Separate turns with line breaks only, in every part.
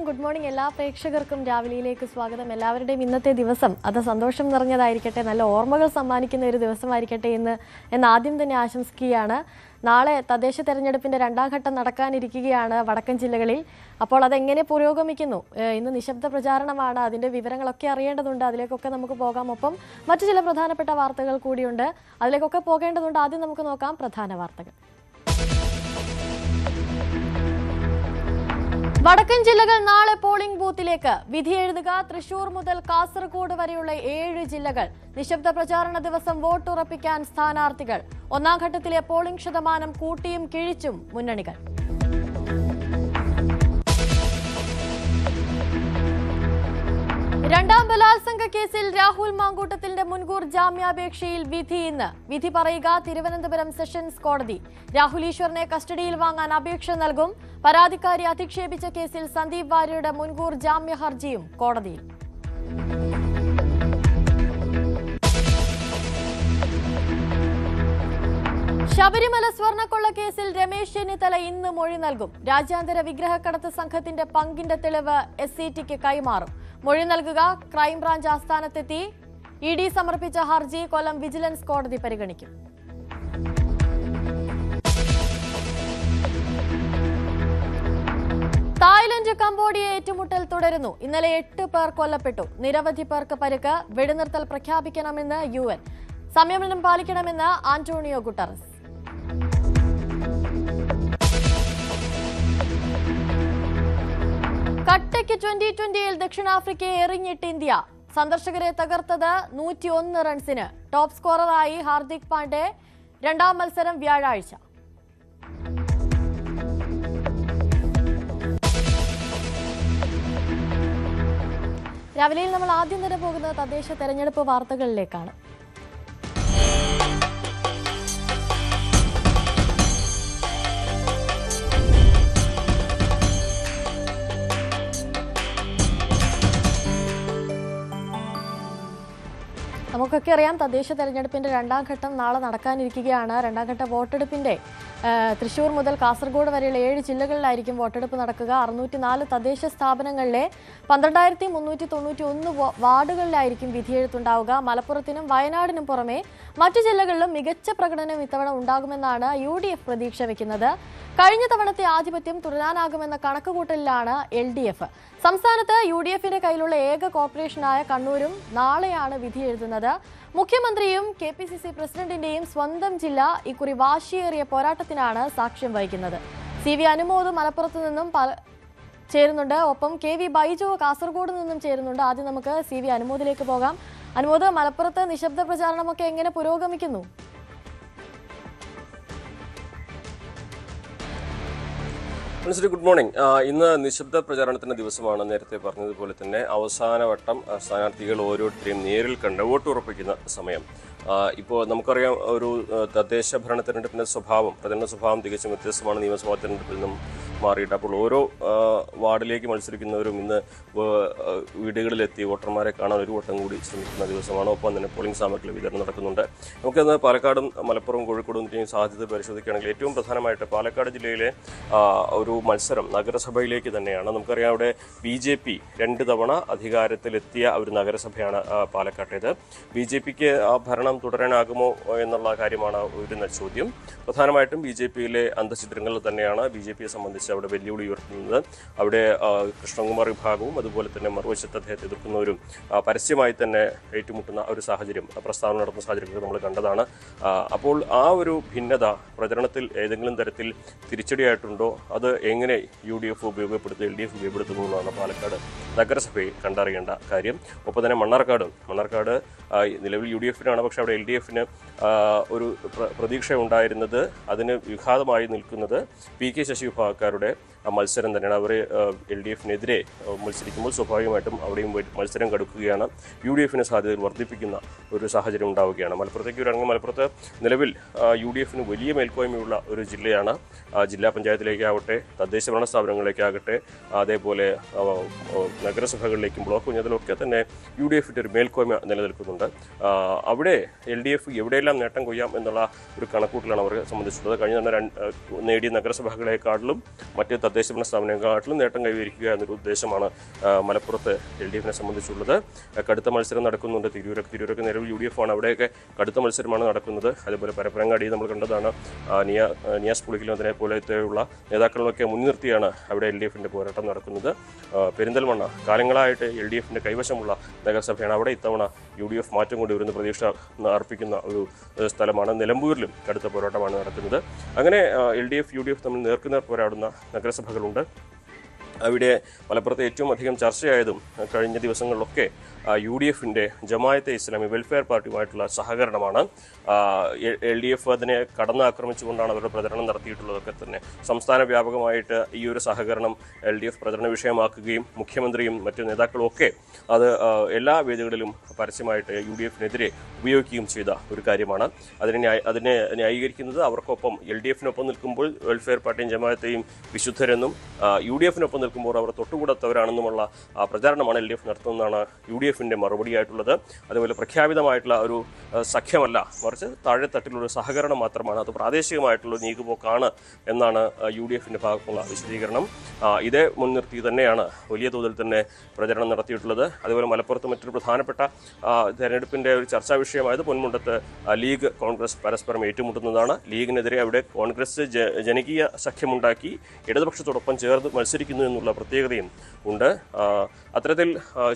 Good morning എല്ലാ പ്രേക്ഷകർക്കും രാവിലെയിലേക്ക് സ്വാഗതം. എല്ലാവരുടെയും ഇന്നത്തെ ദിവസം അത് സന്തോഷം നിറഞ്ഞതായിരിക്കട്ടെ, നല്ല ഓർമ്മകൾ സമ്മാനിക്കുന്ന ഒരു ദിവസമായിരിക്കട്ടെ എന്ന് ആദ്യം തന്നെ ആശംസിക്കുകയാണ്. നാളെ തദ്ദേശ തെരഞ്ഞെടുപ്പിന്റെ രണ്ടാം ഘട്ടം നടക്കാനിരിക്കുകയാണ് വടക്കൻ ജില്ലകളിൽ. അപ്പോൾ അതെങ്ങനെ പുരോഗമിക്കുന്നു? ഇന്ന് നിശബ്ദ പ്രചാരണമാണ്, അതിന്റെ വിവരങ്ങളൊക്കെ അറിയേണ്ടതുണ്ട്. അതിലേക്കൊക്കെ നമുക്ക് പോകാം. ഒപ്പം മറ്റു ചില പ്രധാനപ്പെട്ട വാർത്തകൾ കൂടിയുണ്ട്, അതിലേക്കൊക്കെ പോകേണ്ടതുണ്ട്. ആദ്യം നമുക്ക് നോക്കാം പ്രധാന വാർത്തകൾ. വടക്കൻ ജില്ലകൾ നാളെ പോളിംഗ് ബൂത്തിലേക്ക്. വിധി എഴുതുക. തൃശൂർ മുതൽ കാസർഗോഡ് വരെയുള്ള 7 ജില്ലകൾ. നിശബ്ദ പ്രചാരണ ദിവസം വോട്ടുറപ്പിക്കാൻ സ്ഥാനാർത്ഥികൾ. ഒന്നാം ഘട്ടത്തിലെ പോളിംഗ് ശതമാനം കൂട്ടിയും കിഴിച്ചും മുന്നണികൾ. രണ്ടാം ബലാത്സംഗ കേസിൽ രാഹുൽ മാങ്കൂട്ടത്തിന്റെ മുൻകൂർ ജാമ്യാപേക്ഷയിൽ വിധി ഇന്ന്. വിധി പറയുക തിരുവനന്തപുരം സെഷൻസ് കോടതി. രാഹുൽ ഈശ്വറിനെ കസ്റ്റഡിയിൽ വാങ്ങാൻ അപേക്ഷ നൽകും. പരാതിക്കാരി അധിക്ഷേപിച്ച കേസിൽ സന്ദീപ് വാര്യരുടെ മുൻകൂർ ജാമ്യ ഹർജിയും കോടതിയിൽ. ശബരിമല സ്വർണ്ണക്കൊള്ള കേസിൽ രമേശ് ചെന്നിത്തല ഇന്ന് മൊഴി നൽകും. രാജ്യാന്തര വിഗ്രഹക്കടത്ത് സംഘത്തിന്റെ പങ്കിന്റെ തെളിവ് SCTക്ക് കൈമാറും. മൊഴി നൽകുക. ക്രൈംബ്രാഞ്ച് ആസ്ഥാനത്തെത്തി ED സമർപ്പിച്ച ഹർജി കൊല്ലം വിജിലൻസ് കോടതി പരിഗണിക്കും. തായ്ലൻഡ് കംബോഡിയ ഏറ്റുമുട്ടൽ തുടരുന്നു. ഇന്നലെ 8 പേർ കൊല്ലപ്പെട്ടു, നിരവധി പേർക്ക് പരിക്ക്. വെടിനിർത്തൽ പ്രഖ്യാപിക്കണമെന്ന് UN. സംയമനം പാലിക്കണമെന്ന് ആന്റോണിയോ ഗുട്ടറസ്. കട്ടയ്ക്ക് 2020-ൽ ദക്ഷിണാഫ്രിക്കയെ എറിഞ്ഞിട്ട് ഇന്ത്യ. സന്ദർശകരെ തകർത്തത് 101 റൺസിന്. ടോപ്പ് സ്കോററായി ഹാർദിക് പാണ്ഡെ. രണ്ടാം മത്സരം വ്യാഴാഴ്ച. രാവിലെയിൽ നമ്മൾ ആദ്യം തന്നെ പോകുന്നത് തദ്ദേശ തെരഞ്ഞെടുപ്പ് വാർത്തകളിലേക്കാണ്. നമുക്കൊക്കെ അറിയാം, തദ്ദേശ തെരഞ്ഞെടുപ്പിന്റെ രണ്ടാം ഘട്ടം നാളെ നടക്കാനിരിക്കുകയാണ്. രണ്ടാം ഘട്ട വോട്ടെടുപ്പിന്റെ തൃശൂർ മുതൽ കാസർഗോഡ് വരെയുള്ള 7 ജില്ലകളിലായിരിക്കും വോട്ടെടുപ്പ് നടക്കുക. 604 തദ്ദേശ സ്ഥാപനങ്ങളിലെ 12,391 വാർഡുകളിലായിരിക്കും വിധിയെഴുത്തുണ്ടാവുക. മലപ്പുറത്തിനും വയനാടിനും പുറമെ മറ്റു ജില്ലകളിലും മികച്ച പ്രകടനം ഇത്തവണ ഉണ്ടാകുമെന്നാണ് UDF പ്രതീക്ഷ വയ്ക്കുന്നത്. കഴിഞ്ഞ തവണത്തെ ആധിപത്യം തുടരാനാകുമെന്ന കണക്കുകൂട്ടലിലാണ് LDF. സംസ്ഥാനത്ത് UDFന്റെ കയ്യിലുള്ള ഏക കോർപ്പറേഷനായ കണ്ണൂരും നാളെയാണ് വിധി എഴുതുന്നത്. മുഖ്യമന്ത്രിയും KPCC പ്രസിഡന്റിന്റെയും സ്വന്തം ജില്ല ഇക്കുറി വാശിയേറിയ പോരാട്ടത്തിനാണ് സാക്ഷ്യം വഹിക്കുന്നത്. CV അനുമോദ് മലപ്പുറത്ത് നിന്നും ചേരുന്നുണ്ട്. ഒപ്പം KV ബൈജു കാസർഗോഡ് നിന്നും ചേരുന്നുണ്ട്. ആദ്യം നമുക്ക് CV അനുമോദിലേക്ക് പോകാം. അനുമോദ്, മലപ്പുറത്ത് നിശബ്ദ പ്രചാരണമൊക്കെ എങ്ങനെ പുരോഗമിക്കുന്നു?
Good morning. ഇന്ന് നിശബ്ദ പ്രചാരണത്തിന്റെ ദിവസമാണ്. നേരത്തെ പറഞ്ഞതുപോലെ തന്നെ അവസാനവട്ടം സ്ഥാനാർത്ഥികൾ ഓരോരുത്തരെയും നേരിൽ കണ്ട് വോട്ട് ഉറപ്പിക്കുന്ന സമയം. ഇപ്പോൾ നമുക്കറിയാം, ഒരു തദ്ദേശ ഭരണ തെരഞ്ഞെടുപ്പിന്റെ പ്രചരണ സ്വഭാവം തികച്ചും വ്യത്യസ്തമാണ് നിയമസഭാ തെരഞ്ഞെടുപ്പിൽ നിന്നും മാറിയിട്ട്. അപ്പോൾ ഓരോ വാർഡിലേക്ക് മത്സരിക്കുന്നവരും ഇന്ന് വീടുകളിലെത്തി വോട്ടർമാരെ കാണാൻ ഒരു വട്ടം കൂടി ശ്രമിക്കുന്ന ദിവസമാണ്. ഒപ്പം തന്നെ പോളിംഗ് സാമഗ്രികൾ വിതരണം നടക്കുന്നുണ്ട്. നമുക്കിന്ന് പാലക്കാടും മലപ്പുറവും കോഴിക്കോടും സാധ്യത പരിശോധിക്കുകയാണെങ്കിൽ ഏറ്റവും പ്രധാനമായിട്ട് പാലക്കാട് ജില്ലയിലെ ഒരു മത്സരം നഗരസഭയിലേക്ക് തന്നെയാണ്. നമുക്കറിയാം, അവിടെ BJP 2 തവണ അധികാരത്തിലെത്തിയ ഒരു നഗരസഭയാണ് പാലക്കാട്ടേത്. BJPക്ക് ആ ഭരണം തുടരാനാകുമോ എന്നുള്ള കാര്യമാണ് ഒരു ചോദ്യം. പ്രധാനമായിട്ടും BJPയിലെ അന്തഃഛിദ്രങ്ങൾ തന്നെയാണ് BJPയെ സംബന്ധിച്ച് അവിടെ വെല്ലുവിളി ഉയർത്തുന്നത്. അവിടെ കൃഷ്ണകുമാർ വിഭാഗവും അതുപോലെ തന്നെ മറുവശത്ത് അദ്ദേഹത്തെ എതിർക്കുന്നവരും പരസ്യമായി തന്നെ ഏറ്റുമുട്ടുന്ന ഒരു സാഹചര്യം, പ്രസ്താവന നടത്തുന്ന സാഹചര്യമൊക്കെ നമ്മൾ കണ്ടതാണ്. അപ്പോൾ ആ ഒരു ഭിന്നത പ്രചരണത്തിൽ ഏതെങ്കിലും തരത്തിൽ തിരിച്ചടിയായിട്ടുണ്ടോ, അത് എങ്ങനെ UDF ഉപയോഗപ്പെടുത്തി LDF ഉപയോഗപ്പെടുത്തുന്നു എന്നാണ് പാലക്കാട് നഗരസഭയെ കണ്ടറിയേണ്ട കാര്യം. ഒപ്പം തന്നെ മണ്ണാർക്കാട് നിലവിൽ UDFനാണ്, പക്ഷെ അവിടെ LDFന് ഒരു പ്രതീക്ഷ ഉണ്ടായിരുന്നത്, അതിന് വിഘാതമായി നിൽക്കുന്നത് PK ശശി വിഭാഗക്കാരുടെ മത്സരം തന്നെയാണ്. അവർ LDFനെതിരെ മത്സരിക്കുമ്പോൾ സ്വാഭാവികമായിട്ടും അവിടെയും മത്സരം കടുക്കുകയാണ്. UDFന് സാധ്യതകൾ വർദ്ധിപ്പിക്കുന്ന ഒരു സാഹചര്യം ഉണ്ടാവുകയാണ്. മലപ്പുറത്തേക്ക് ഇറങ്ങും. മലപ്പുറത്ത് നിലവിൽ UDFന് വലിയ മേൽക്കോയ്മയുള്ള ഒരു ജില്ലയാണ്. ജില്ലാ പഞ്ചായത്തിലേക്കാവട്ടെ, തദ്ദേശ ഭരണ സ്ഥാപനങ്ങളിലേക്കാകട്ടെ, അതേപോലെ നഗരസഭകളിലേക്കും ബ്ലോക്ക് പഞ്ചായത്തിലൊക്കെ തന്നെ UDFന്റെ ഒരു മേൽക്കോയ്മ നിലനിൽക്കുന്നുണ്ട്. അവിടെ LDF എവിടെയെല്ലാം നേട്ടം കൊയ്യാം എന്നുള്ള ഒരു കണക്കൂട്ടലാണ് അവരെ സംബന്ധിച്ചിട്ടുള്ളത്. കഴിഞ്ഞ തന്നെ നേടിയ നഗരസഭകളെക്കാട്ടിലും മറ്റ് തദ്ദേശഭരണ സ്ഥാപനങ്ങളെക്കാട്ടിലും നേട്ടം കൈവരിക്കുക എന്നൊരു ഉദ്ദേശമാണ് മലപ്പുറത്ത് LDF-നെ സംബന്ധിച്ചുള്ളത്. കടുത്ത മത്സരം നടക്കുന്നുണ്ട്. തിരൂരൊക്കെ നിലവിൽ UDF ആണ്. അവിടെയൊക്കെ കടുത്ത മത്സരമാണ് നടക്കുന്നത്. അതുപോലെ പരപ്പനങ്ങാടി നമ്മൾ കണ്ടതാണ്. നിയാസ് പുളിക്കൽ പോലത്തെയുള്ള നേതാക്കളൊക്കെ മുൻനിർത്തിയാണ് അവിടെ LDF-ന്റെ പോരാട്ടം നടക്കുന്നത്. പെരിന്തൽമണ്ണ കാലങ്ങളായിട്ട് LDF-ന്റെ കൈവശമുള്ള നഗരസഭയാണ്. അവിടെ ഇത്തവണ UDF മാറ്റം കൊണ്ടുവരുന്ന പ്രതീക്ഷ അർപ്പിക്കുന്ന ഒരു സ്ഥലമാണ്. നിലമ്പൂരിലും കടുത്ത പോരാട്ടമാണ് നടക്കുന്നത്. അങ്ങനെ LDF UDF തമ്മിൽ നേർക്കുനേർ പോരാടുന്ന നഗരസഭകളുണ്ട്. അവിടെ മലപ്പുറത്ത് ഏറ്റവും അധികം ചർച്ചയായതും കഴിഞ്ഞ ദിവസങ്ങളിലൊക്കെ UDF-ന്റെ ജമാഅത്തെ ഇസ്ലാമി വെൽഫെയർ പാർട്ടിയുമായിട്ടുള്ള സഹകരണമാണ്. LDF അതിനെ കടന്നാക്രമിച്ചുകൊണ്ടാണ് അവരുടെ പ്രചരണം നടത്തിയിട്ടുള്ളതൊക്കെ തന്നെ. സംസ്ഥാന വ്യാപകമായിട്ട് ഈ ഒരു സഹകരണം LDF പ്രചരണ വിഷയമാക്കുകയും മുഖ്യമന്ത്രിയും മറ്റു നേതാക്കളും ഒക്കെ അത് എല്ലാ വേദികളിലും പരസ്യമായിട്ട് UDF-നെതിരെ ഉപയോഗിക്കുകയും ചെയ്ത ഒരു കാര്യമാണ്. അതിനെ ന്യായീകരിക്കുന്നത് അവർക്കൊപ്പം LDF-നൊപ്പം നിൽക്കുമ്പോൾ വെൽഫെയർ പാർട്ടിയും ജമാഅത്തെയും വിശുദ്ധരെന്നും UDF-നൊപ്പം നിൽക്കുമ്പോൾ അവർ തൊട്ടുകൂടാത്തവരാണെന്നുമുള്ള പ്രചാരണമാണ് LDF നടത്തുന്നതാണ് UDF-ന്റെ മറുപടിയായിട്ടുള്ളത്. അതുപോലെ പ്രഖ്യാപിതമായിട്ടുള്ള ഒരു സഖ്യമല്ല, മറിച്ച് താഴെത്തട്ടിലുള്ള സഹകരണം മാത്രമാണ്. അത് പ്രാദേശികമായിട്ടുള്ള നീക്കുപോക്കാണ് എന്നാണ് UDF-ന്റെ ഭാഗത്തുള്ള വിശദീകരണം. ഇതേ മുൻനിർത്തി തന്നെയാണ് വലിയ തോതിൽ തന്നെ പ്രചരണം നടത്തിയിട്ടുള്ളത്. അതുപോലെ മലപ്പുറത്ത് മറ്റൊരു പ്രധാനപ്പെട്ട തെരഞ്ഞെടുപ്പിൻ്റെ ഒരു ചർച്ചാ വിഷയമായത് പൊന്മുണ്ടത്ത് ലീഗ് കോൺഗ്രസ് പരസ്പരം ഏറ്റുമുട്ടുന്നതാണ്. ലീഗിനെതിരെ അവിടെ കോൺഗ്രസ് ജനകീയ സഖ്യമുണ്ടാക്കി ഇടതുപക്ഷത്തോടൊപ്പം ചേർന്ന് മത്സരിക്കുന്നു എന്നുള്ള പ്രത്യേകതയും ഉണ്ട്. അത്തരത്തിൽ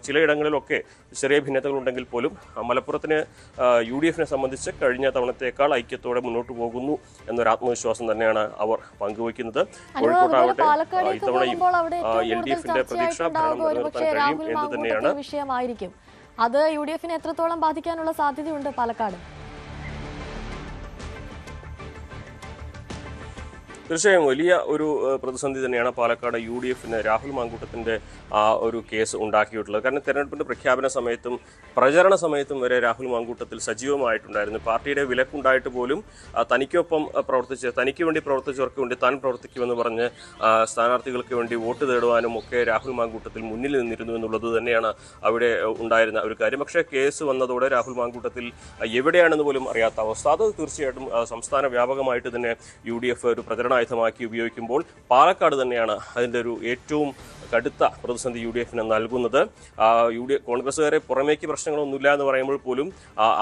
ചിലയിടങ്ങളിലൊക്കെ ചെറിയ ഭിന്നതകളുണ്ടെങ്കിൽ പോലും മലപ്പുറത്തിന് UDF-നെ സംബന്ധിച്ച് കഴിഞ്ഞ തവണത്തേക്കാൾ ഐക്യത്തോടെ മുന്നോട്ട് പോകുന്നു എന്നൊരു ആത്മവിശ്വാസം തന്നെയാണ് അവർ പങ്കുവയ്ക്കുന്നത്. കോഴിക്കോട്ടാവട്ടെ ഇത്തവണയും LDF-ന്റെ പ്രതീക്ഷ ഭരണം നിലനിർത്താൻ കഴിയും എന്ന് തന്നെയാണ്
വിഷയമായിരിക്കും. അത് UDF-നെ എത്രത്തോളം ബാധിക്കാനുള്ള സാധ്യതയുണ്ട് പാലക്കാട്?
തീർച്ചയായും വലിയ ഒരു പ്രതിസന്ധി തന്നെയാണ് പാലക്കാട് UDF-ന് രാഹുൽ മാങ്കൂട്ടത്തിൻ്റെ ആ ഒരു കേസ് ഉണ്ടാക്കിയിട്ടുള്ളത്. കാരണം തെരഞ്ഞെടുപ്പിൻ്റെ പ്രഖ്യാപന സമയത്തും പ്രചരണ സമയത്തും വരെ രാഹുൽ മാങ്കൂട്ടത്തിൽ സജീവമായിട്ടുണ്ടായിരുന്നു. പാർട്ടിയുടെ വിലക്കുണ്ടായിട്ട് പോലും തനിക്ക് വേണ്ടി പ്രവർത്തിച്ചവർക്ക് വേണ്ടി താൻ പ്രവർത്തിക്കുമെന്ന് പറഞ്ഞ് സ്ഥാനാർത്ഥികൾക്ക് വേണ്ടി വോട്ട് തേടുവാനും ഒക്കെ രാഹുൽ മാങ്കൂട്ടത്തിൽ മുന്നിൽ നിന്നിരുന്നു എന്നുള്ളത് തന്നെയാണ് അവിടെ ഉണ്ടായിരുന്ന ഒരു കാര്യം. പക്ഷേ കേസ് വന്നതോടെ രാഹുൽ മാങ്കൂട്ടത്തിൽ എവിടെയാണെന്ന് പോലും അറിയാത്ത അവസ്ഥ. അത് തീർച്ചയായിട്ടും സംസ്ഥാന വ്യാപകമായിട്ട് തന്നെ UDF ഒരു പ്രചരണായുധമാക്കി ഉപയോഗിക്കുമ്പോൾ പാലക്കാട് തന്നെയാണ് അതിൻ്റെ ഒരു ഏറ്റവും കടുത്ത പ്രതിസന്ധി UDF-ന് നൽകുന്നത്. കോൺഗ്രസ്സുകാരെ പുറമേക്ക് പ്രശ്നങ്ങളൊന്നുമില്ല എന്ന് പറയുമ്പോൾ പോലും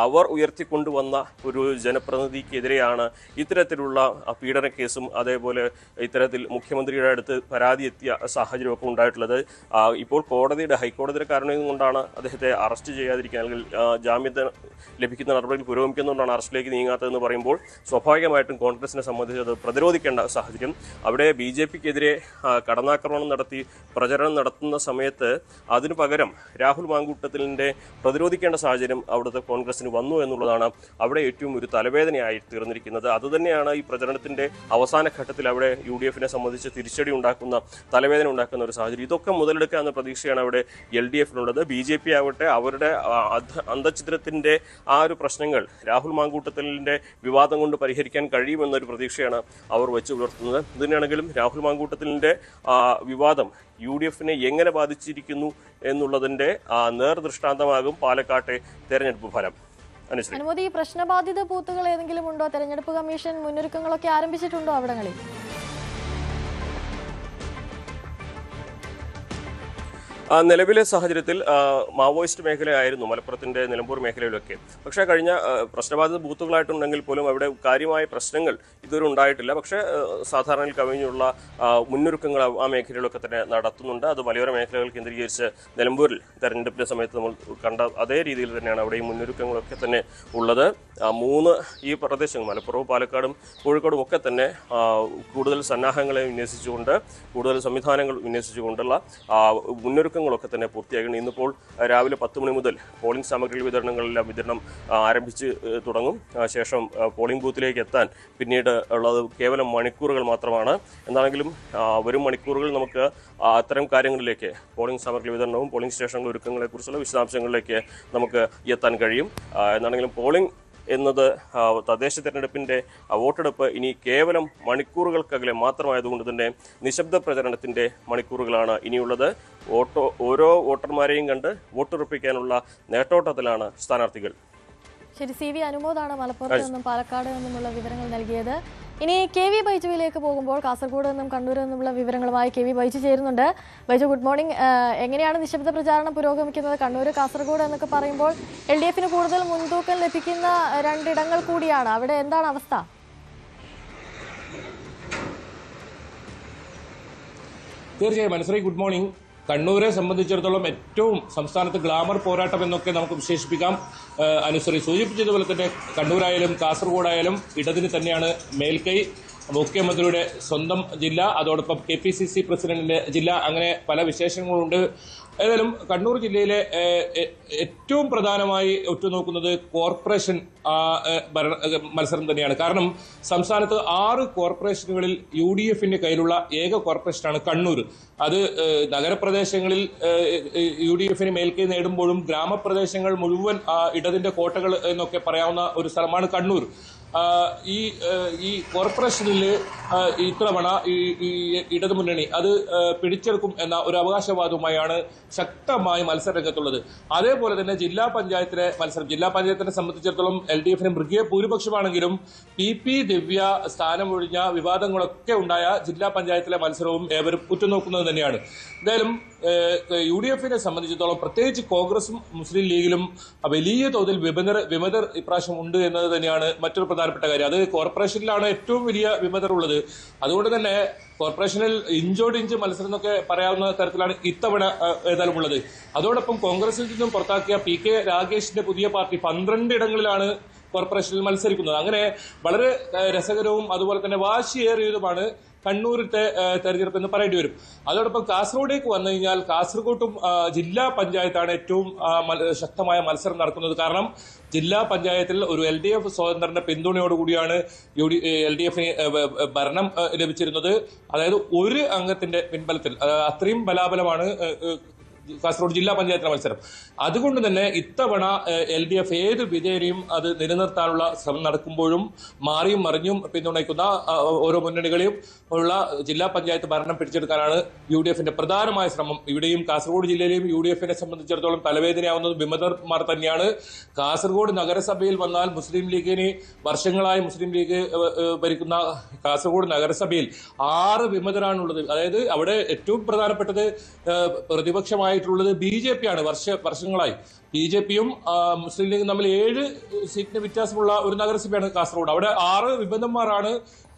അവർ ഉയർത്തിക്കൊണ്ടുവന്ന ഒരു ജനപ്രതിനിധിക്കെതിരെയാണ് ഇത്തരത്തിലുള്ള പീഡന കേസും അതേപോലെ ഇത്തരത്തിൽ മുഖ്യമന്ത്രിയുടെ അടുത്ത് പരാതി എത്തിയ സാഹചര്യമൊക്കെ ഉണ്ടായിട്ടുള്ളത്. ഇപ്പോൾ ഹൈക്കോടതിയുടെ കാരണം കൊണ്ടാണ് അദ്ദേഹത്തെ അറസ്റ്റ് ചെയ്യാതിരിക്കുക, അല്ലെങ്കിൽ ജാമ്യത്തിന് ലഭിക്കുന്ന നടപടികൾ പുരോഗമിക്കുന്നതുകൊണ്ടാണ് അറസ്റ്റിലേക്ക് നീങ്ങാത്തതെന്ന് പറയുമ്പോൾ സ്വാഭാവികമായിട്ടും കോൺഗ്രസിനെ സംബന്ധിച്ച് അത് പ്രതിരോധിക്കേണ്ട സാഹചര്യം. അവിടെ BJP-ക്കെതിരെ കടന്നാക്രമണം നടത്തി പ്രചരണം നടത്തുന്ന സമയത്ത് അതിനു പകരം രാഹുൽ മാങ്കൂട്ടത്തിലിൻ്റെ പ്രതിരോധിക്കേണ്ട സാഹചര്യം അവിടുത്തെ കോൺഗ്രസിന് വന്നു എന്നുള്ളതാണ് അവിടെ ഏറ്റവും ഒരു തലവേദനയായി തീർന്നിരിക്കുന്നത്. അതുതന്നെയാണ് ഈ പ്രചരണത്തിൻ്റെ അവസാന ഘട്ടത്തിൽ അവിടെ UDF-നെ സംബന്ധിച്ച് തിരിച്ചടി ഉണ്ടാക്കുന്ന, തലവേദന ഉണ്ടാക്കുന്ന ഒരു സാഹചര്യം. ഇതൊക്കെ മുതലെടുക്കാവുന്ന പ്രതീക്ഷയാണ് അവിടെ LDF-നുള്ളത്. BJP ആവട്ടെ അവരുടെ അന്തഛിദ്രത്തിൻ്റെ ആ ഒരു പ്രശ്നങ്ങൾ രാഹുൽ മാങ്കൂട്ടത്തിലിൻ്റെ വിവാദം കൊണ്ട് പരിഹരിക്കാൻ കഴിയുമെന്നൊരു പ്രതീക്ഷയാണ് അവർ വെച്ച് പുലർത്തുന്നത്. ഇതിനാണെങ്കിലും രാഹുൽ മാങ്കൂട്ടത്തിലിൻ്റെ വിവാദം UDF-നെ എങ്ങനെ ബാധിച്ചിരിക്കുന്നു എന്നുള്ളതിൻ്റെ നേർദൃഷ്ടാന്തമാകും പാലക്കാട്ടെ തെരഞ്ഞെടുപ്പ് ഫലം.
അനുമതി, പ്രശ്നബാധിത ബൂത്തുകൾ ഏതെങ്കിലും ഉണ്ടോ? തെരഞ്ഞെടുപ്പ് കമ്മീഷൻ മുന്നൊരുക്കങ്ങളൊക്കെ ആരംഭിച്ചിട്ടുണ്ടോ അവിടങ്ങളിൽ?
നിലവിലെ സാഹചര്യത്തിൽ മാവോയിസ്റ്റ് മേഖലയായിരുന്നു മലപ്പുറത്തിൻ്റെ നിലമ്പൂർ മേഖലയിലൊക്കെ. പക്ഷേ കഴിഞ്ഞ പ്രശ്നബാധിത ബൂത്തുകളായിട്ടുണ്ടെങ്കിൽ പോലും അവിടെ കാര്യമായ പ്രശ്നങ്ങൾ ഇതുവരെ ഉണ്ടായിട്ടില്ല. പക്ഷേ സാധാരണയിൽ കവിഞ്ഞുള്ള മുന്നൊരുക്കങ്ങൾ ആ മേഖലയിലൊക്കെ തന്നെ നടത്തുന്നുണ്ട്. അത് മലയോര മേഖലകൾ കേന്ദ്രീകരിച്ച് നിലമ്പൂരിൽ തെരഞ്ഞെടുപ്പിൻ്റെ സമയത്ത് നമ്മൾ കണ്ട അതേ രീതിയിൽ തന്നെയാണ് അവിടെയും മുന്നൊരുക്കങ്ങളൊക്കെ തന്നെ ഉള്ളത്. ഈ പ്രദേശങ്ങൾ മലപ്പുറവും പാലക്കാടും കോഴിക്കോടും ഒക്കെ തന്നെ കൂടുതൽ സന്നാഹങ്ങളെ വിന്യസിച്ചുകൊണ്ട്, കൂടുതൽ സംവിധാനങ്ങൾ വിന്യസിച്ചുകൊണ്ടുള്ള മുന്നൊരുക്കങ്ങളൊക്കെ തന്നെ പൂർത്തിയാക്കണം. ഇന്നിപ്പോൾ രാവിലെ 10 മണി മുതൽ പോളിംഗ് സാമഗ്രികൾ വിതരണം ആരംഭിച്ച് തുടങ്ങും. ശേഷം പോളിംഗ് ബൂത്തിലേക്ക് എത്താൻ പിന്നീട് ഉള്ളത് കേവലം മണിക്കൂറുകൾ മാത്രമാണ്. എന്താണെങ്കിലും വരും മണിക്കൂറുകൾ നമുക്ക് അത്തരം കാര്യങ്ങളിലേക്ക്, പോളിംഗ് സാമഗ്രി വിതരണവും പോളിംഗ് സ്റ്റേഷനുകളുടെ ഒരുക്കങ്ങളെക്കുറിച്ചുള്ള വിശദാംശങ്ങളിലേക്ക് നമുക്ക് എത്താൻ കഴിയും. എന്നാണെങ്കിലും പോളിംഗ് എന്നത് തദ്ദേശ തെരഞ്ഞെടുപ്പിൻ്റെ വോട്ടെടുപ്പ് ഇനി കേവലം മണിക്കൂറുകൾക്കകലെ മാത്രമായതുകൊണ്ട് തന്നെ നിശബ്ദ പ്രചരണത്തിൻ്റെ മണിക്കൂറുകളാണ് ഇനിയുള്ളത്. ഓരോ വോട്ടർമാരെയും കണ്ട് വോട്ടുറപ്പിക്കാനുള്ള നേട്ടോട്ടത്തിലാണ് സ്ഥാനാർത്ഥികൾ.
ശരി, CV അനുമോദാണ് മലപ്പുറത്ത് നിന്നും പാലക്കാട് നിന്നുമുള്ള വിവരങ്ങൾ നൽകിയത്. ഇനി കെ വി ബൈജുവിലേക്ക് പോകുമ്പോൾ കാസർഗോഡ് നിന്നും കണ്ണൂരിൽ നിന്നുമുള്ള വിവരങ്ങളുമായി കെ വി ബൈജു ചേരുന്നുണ്ട്. Baiju, good morning. എങ്ങനെയാണ് നിശബ്ദ പ്രചാരണം പുരോഗമിക്കുന്നത്? കണ്ണൂർ, കാസർഗോഡ് എന്നൊക്കെ പറയുമ്പോൾ LDF-ന് കൂടുതൽ മുൻതൂക്കം ലഭിക്കുന്ന രണ്ടിടങ്ങൾ കൂടിയാണ്. അവിടെ എന്താണ് അവസ്ഥ?
തീർച്ചയായും മനസ്സിലായി. Good morning. കണ്ണൂരെ സംബന്ധിച്ചിടത്തോളം ഏറ്റവും സംസ്ഥാനത്ത് ഗ്ലാമർ പോരാട്ടം എന്നൊക്കെ നമുക്ക് വിശേഷിപ്പിക്കാം. അനുസരി സൂചിപ്പിച്ചതുപോലെ തന്നെ കണ്ണൂരായാലും കാസർഗോഡായാലും ഇടതിന് തന്നെയാണ് മേൽക്കൈ. മുഖ്യമന്ത്രിയുടെ സ്വന്തം ജില്ല, അതോടൊപ്പം KPCC പ്രസിഡന്റിന്റെ ജില്ല, അങ്ങനെ പല വിശേഷങ്ങളുണ്ട്. ഏതായാലും കണ്ണൂർ ജില്ലയിലെ ഏറ്റവും പ്രധാനമായി ഉറ്റുനോക്കുന്നത് കോർപ്പറേഷൻ മത്സരം തന്നെയാണ്. കാരണം സംസ്ഥാനത്ത് 6 കോർപ്പറേഷനുകളിൽ UDF-ന്റെ കയ്യിലുള്ള ഏക കോർപ്പറേഷനാണ് കണ്ണൂർ. അത് നഗരപ്രദേശങ്ങളിൽ UDF-ന് മേൽക്കൈ നേടുമ്പോഴും ഗ്രാമപ്രദേശങ്ങൾ മുഴുവൻ ഇടതിന്റെ കോട്ടകൾ എന്നൊക്കെ പറയാവുന്ന ഒരു സ്ഥലമാണ് കണ്ണൂർ. ഈ കോർപ്പറേഷനിൽ ഇത്തവണ ഈ ഇടതുമുന്നണി അത് പിടിച്ചെടുക്കും എന്ന ഒരു അവകാശവാദവുമായാണ് ശക്തമായി മത്സരരംഗത്തുള്ളത്. അതേപോലെ തന്നെ ജില്ലാ പഞ്ചായത്തിലെ മത്സരം, ജില്ലാ പഞ്ചായത്തിനെ സംബന്ധിച്ചിടത്തോളം LDF-ന് മൃഗീയ ഭൂരിപക്ഷമാണെങ്കിലും PP ദിവ്യ സ്ഥാനമൊഴിഞ്ഞ വിവാദങ്ങളൊക്കെ ഉണ്ടായ ജില്ലാ പഞ്ചായത്തിലെ മത്സരവും ഏവരും ഉറ്റുനോക്കുന്നത് തന്നെയാണ്. എന്തായാലും UDF-നെ സംബന്ധിച്ചിടത്തോളം പ്രത്യേകിച്ച് കോൺഗ്രസും മുസ്ലിം ലീഗിലും വലിയ തോതിൽ വിമതർ ഇപ്രാവശ്യം ഉണ്ട് എന്നത് തന്നെയാണ് മറ്റൊരു പ്രധാനപ്പെട്ട കാര്യം. അത് കോർപ്പറേഷനിലാണ് ഏറ്റവും വലിയ വിമതർ ഉള്ളത്. അതുകൊണ്ട് തന്നെ കോർപ്പറേഷനിൽ ഇഞ്ചോടിഞ്ച് മത്സരം എന്നൊക്കെ പറയാവുന്ന തരത്തിലാണ് ഇത്തവണ ഏതായാലും ഉള്ളത്. അതോടൊപ്പം കോൺഗ്രസിൽ നിന്നും പുറത്താക്കിയ PK രാഗേഷിന്റെ പുതിയ പാർട്ടി 12 ഇടങ്ങളിലാണ് കോർപ്പറേഷനിൽ മത്സരിക്കുന്നത്. അങ്ങനെ വളരെ രസകരവും അതുപോലെ തന്നെ വാശിയേറിയതുമാണ് കണ്ണൂരിലത്തെ തെരഞ്ഞെടുപ്പ് എന്ന് പറയേണ്ടി വരും. അതോടൊപ്പം കാസർഗോഡേക്ക് വന്നു കഴിഞ്ഞാൽ കാസർഗോഡും ജില്ലാ പഞ്ചായത്താണ് ഏറ്റവും ശക്തമായ മത്സരം നടക്കുന്നത്. കാരണം ജില്ലാ പഞ്ചായത്തിൽ ഒരു LDF സ്വതന്ത്രന്റെ പിന്തുണയോടുകൂടിയാണ് LDF-ന് ഭരണം ലഭിച്ചിരുന്നത്. അതായത് ഒരു അംഗത്തിന്റെ പിൻബലത്തിൽ, അത്രയും ബലാബലമാണ് കാസർഗോഡ് ജില്ലാ പഞ്ചായത്തിലെ മത്സരം. അതുകൊണ്ട് തന്നെ ഇത്തവണ LDF ഏത് വിധേയനെയും അത് നിലനിർത്താനുള്ള ശ്രമം നടക്കുമ്പോഴും മാറിയും മറിഞ്ഞും പിന്തുണയ്ക്കുന്ന ഓരോ മുന്നണികളെയും ഉള്ള ജില്ലാ പഞ്ചായത്ത് ഭരണം പിടിച്ചെടുക്കാനാണ് UDF-ന്റെ പ്രധാനമായ ശ്രമം. ഇവിടെയും കാസർഗോഡ് ജില്ലയിലെയും UDF-നെ സംബന്ധിച്ചിടത്തോളം തലവേദനയാവുന്നത് വിമതന്മാർ തന്നെയാണ്. കാസർഗോഡ് നഗരസഭയിൽ വന്നാൽ മുസ്ലിം ലീഗിന് വർഷങ്ങളായി മുസ്ലിം ലീഗ് ഭരിക്കുന്ന കാസർഗോഡ് നഗരസഭയിൽ 6 വിമതരാണുള്ളത്. അതായത് അവിടെ ഏറ്റവും പ്രധാനപ്പെട്ടത് പ്രതിപക്ഷമായ BJP ആണ്. വർഷങ്ങളായി BJP-യും മുസ്ലിം ലീഗും തമ്മിൽ 7 സീറ്റിന് വ്യത്യാസമുള്ള ഒരു നഗരസഭയാണ് കാസർഗോഡ്. അവിടെ 6 വിമതന്മാരാണ്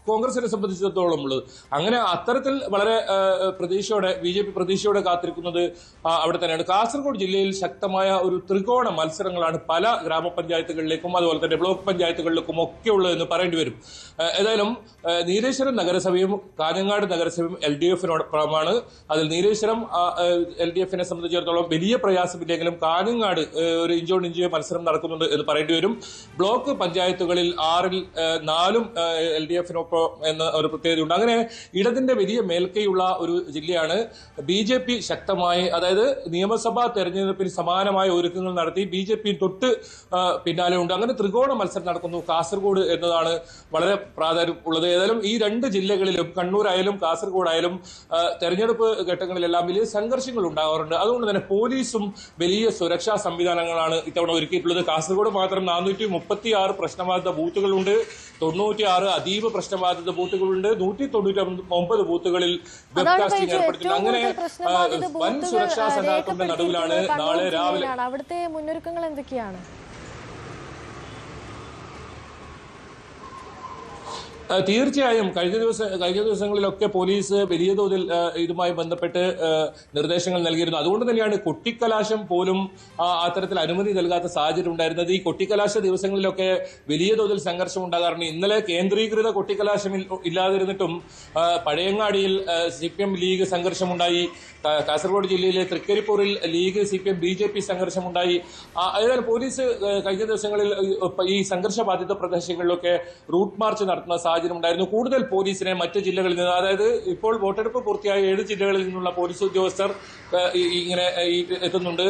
കോൺഗ്രസിനെ സംബന്ധിച്ചിടത്തോളം ഉള്ളത്. അങ്ങനെ അത്തരത്തിൽ വളരെ പ്രതീക്ഷയോടെ BJP പ്രതീക്ഷയോടെ കാത്തിരിക്കുന്നത് അവിടെ തന്നെയാണ്. കാസർഗോഡ് ജില്ലയിൽ ശക്തമായ ഒരു ത്രികോണ മത്സരങ്ങളാണ് പല ഗ്രാമപഞ്ചായത്തുകളിലേക്കും അതുപോലെ തന്നെ ബ്ലോക്ക് പഞ്ചായത്തുകളിലേക്കും ഒക്കെ ഉള്ളതെന്ന് പറയേണ്ടി വരും. ഏതായാലും നീലേശ്വരം നഗരസഭയും കാഞ്ഞങ്ങാട് നഗരസഭയും LDF-നോടൊപ്പമാണ്. അതിൽ നീലേശ്വരം LDF-നെ സംബന്ധിച്ചിടത്തോളം വലിയ പ്രയാസമില്ലെങ്കിലും കാഞ്ഞങ്ങാട് ഒരു ഇഞ്ചോടിഞ്ച് മത്സരം നടക്കുന്നുണ്ട് എന്ന് പറയേണ്ടി വരും. ബ്ലോക്ക് പഞ്ചായത്തുകളിൽ 6-ൽ 4-ഉം LDF-നൊപ്പം എന്ന ഒരു പ്രത്യേകതയുണ്ട്. അങ്ങനെ ഇടതിന്റെ വലിയ മേൽക്കൈയുള്ള ഒരു ജില്ലയാണ്. BJP ശക്തമായി, അതായത് നിയമസഭാ തെരഞ്ഞെടുപ്പിന് സമാനമായ ഒരുക്കങ്ങൾ നടത്തി BJP തൊട്ട് പിന്നാലെ ഉണ്ട്. അങ്ങനെ ത്രികോണ മത്സരം നടക്കുന്നു കാസർഗോഡ് എന്നതാണ് വളരെ പ്രാധാന്യം ഉള്ളത്. ഏതായാലും ഈ 2 ജില്ലകളിലും കണ്ണൂരായാലും കാസർഗോഡായാലും തെരഞ്ഞെടുപ്പ് ഘട്ടങ്ങളിലെല്ലാം വലിയ സംഘർഷങ്ങൾ ഉണ്ടാകാറുണ്ട്. അതുകൊണ്ട് തന്നെ പോലീസും വലിയ സുരക്ഷാ സംവിധാനങ്ങളാണ് ഇത്തവണ ഒരുക്കിയിട്ടുള്ളത്. കാസർഗോഡ് മാത്രം 436 പ്രശ്നബാധിത ബൂത്തുകളുണ്ട്, 96 അതീവ പ്രശ്നബാധിത ബൂത്തുകളുണ്ട്, 199 ബൂത്തുകളിൽ വെബ്കാസ്റ്റിംഗ് ഏർപ്പെടുത്തിയിട്ടുണ്ട്. അങ്ങനെ വൻ സുരക്ഷാ സന്നാഹത്തിന്റെ നടുവിലാണ് നാളെ രാവിലെ.
അവിടുത്തെ മുന്നൊരുക്കങ്ങൾ എന്തൊക്കെയാണ്?
തീർച്ചയായും കഴിഞ്ഞ ദിവസങ്ങളിലൊക്കെ പോലീസ് വലിയ തോതിൽ ഇതുമായി ബന്ധപ്പെട്ട് നിർദ്ദേശങ്ങൾ നൽകിയിരുന്നു. അതുകൊണ്ട് തന്നെയാണ് കൊട്ടിക്കലാശം പോലും അത്തരത്തിൽ അനുമതി നൽകാത്ത സാഹചര്യം ഉണ്ടായിരുന്നത്. ഈ കൊട്ടിക്കലാശ ദിവസങ്ങളിലൊക്കെ വലിയ തോതിൽ സംഘർഷം ഉണ്ടാകാറുണ്ട്. ഇന്നലെ കേന്ദ്രീകൃത കൊട്ടിക്കലാശം ഇല്ലാതിരുന്നിട്ടും പഴയങ്ങാടിയിൽ CPM ലീഗ് സംഘർഷമുണ്ടായി. കാസർഗോഡ് ജില്ലയിലെ തൃക്കരിപ്പൂരിൽ ലീഗ് CPM BJP സംഘർഷമുണ്ടായി. അതിനാൽ പോലീസ് കഴിഞ്ഞ ദിവസങ്ങളിൽ ഈ സംഘർഷബാധിത പ്രദേശങ്ങളിലൊക്കെ റൂട്ട് മാർച്ച് നടത്തുന്ന സാഹചര്യം ഉണ്ടായിരുന്നു. കൂടുതൽ പോലീസിനെ മറ്റ് ജില്ലകളിൽ നിന്ന്, അതായത് ഇപ്പോൾ വോട്ടെടുപ്പ് പൂർത്തിയായ 7 ജില്ലകളിൽ നിന്നുള്ള പോലീസ് ഉദ്യോഗസ്ഥർ ഇങ്ങനെ എത്തുന്നുണ്ട്.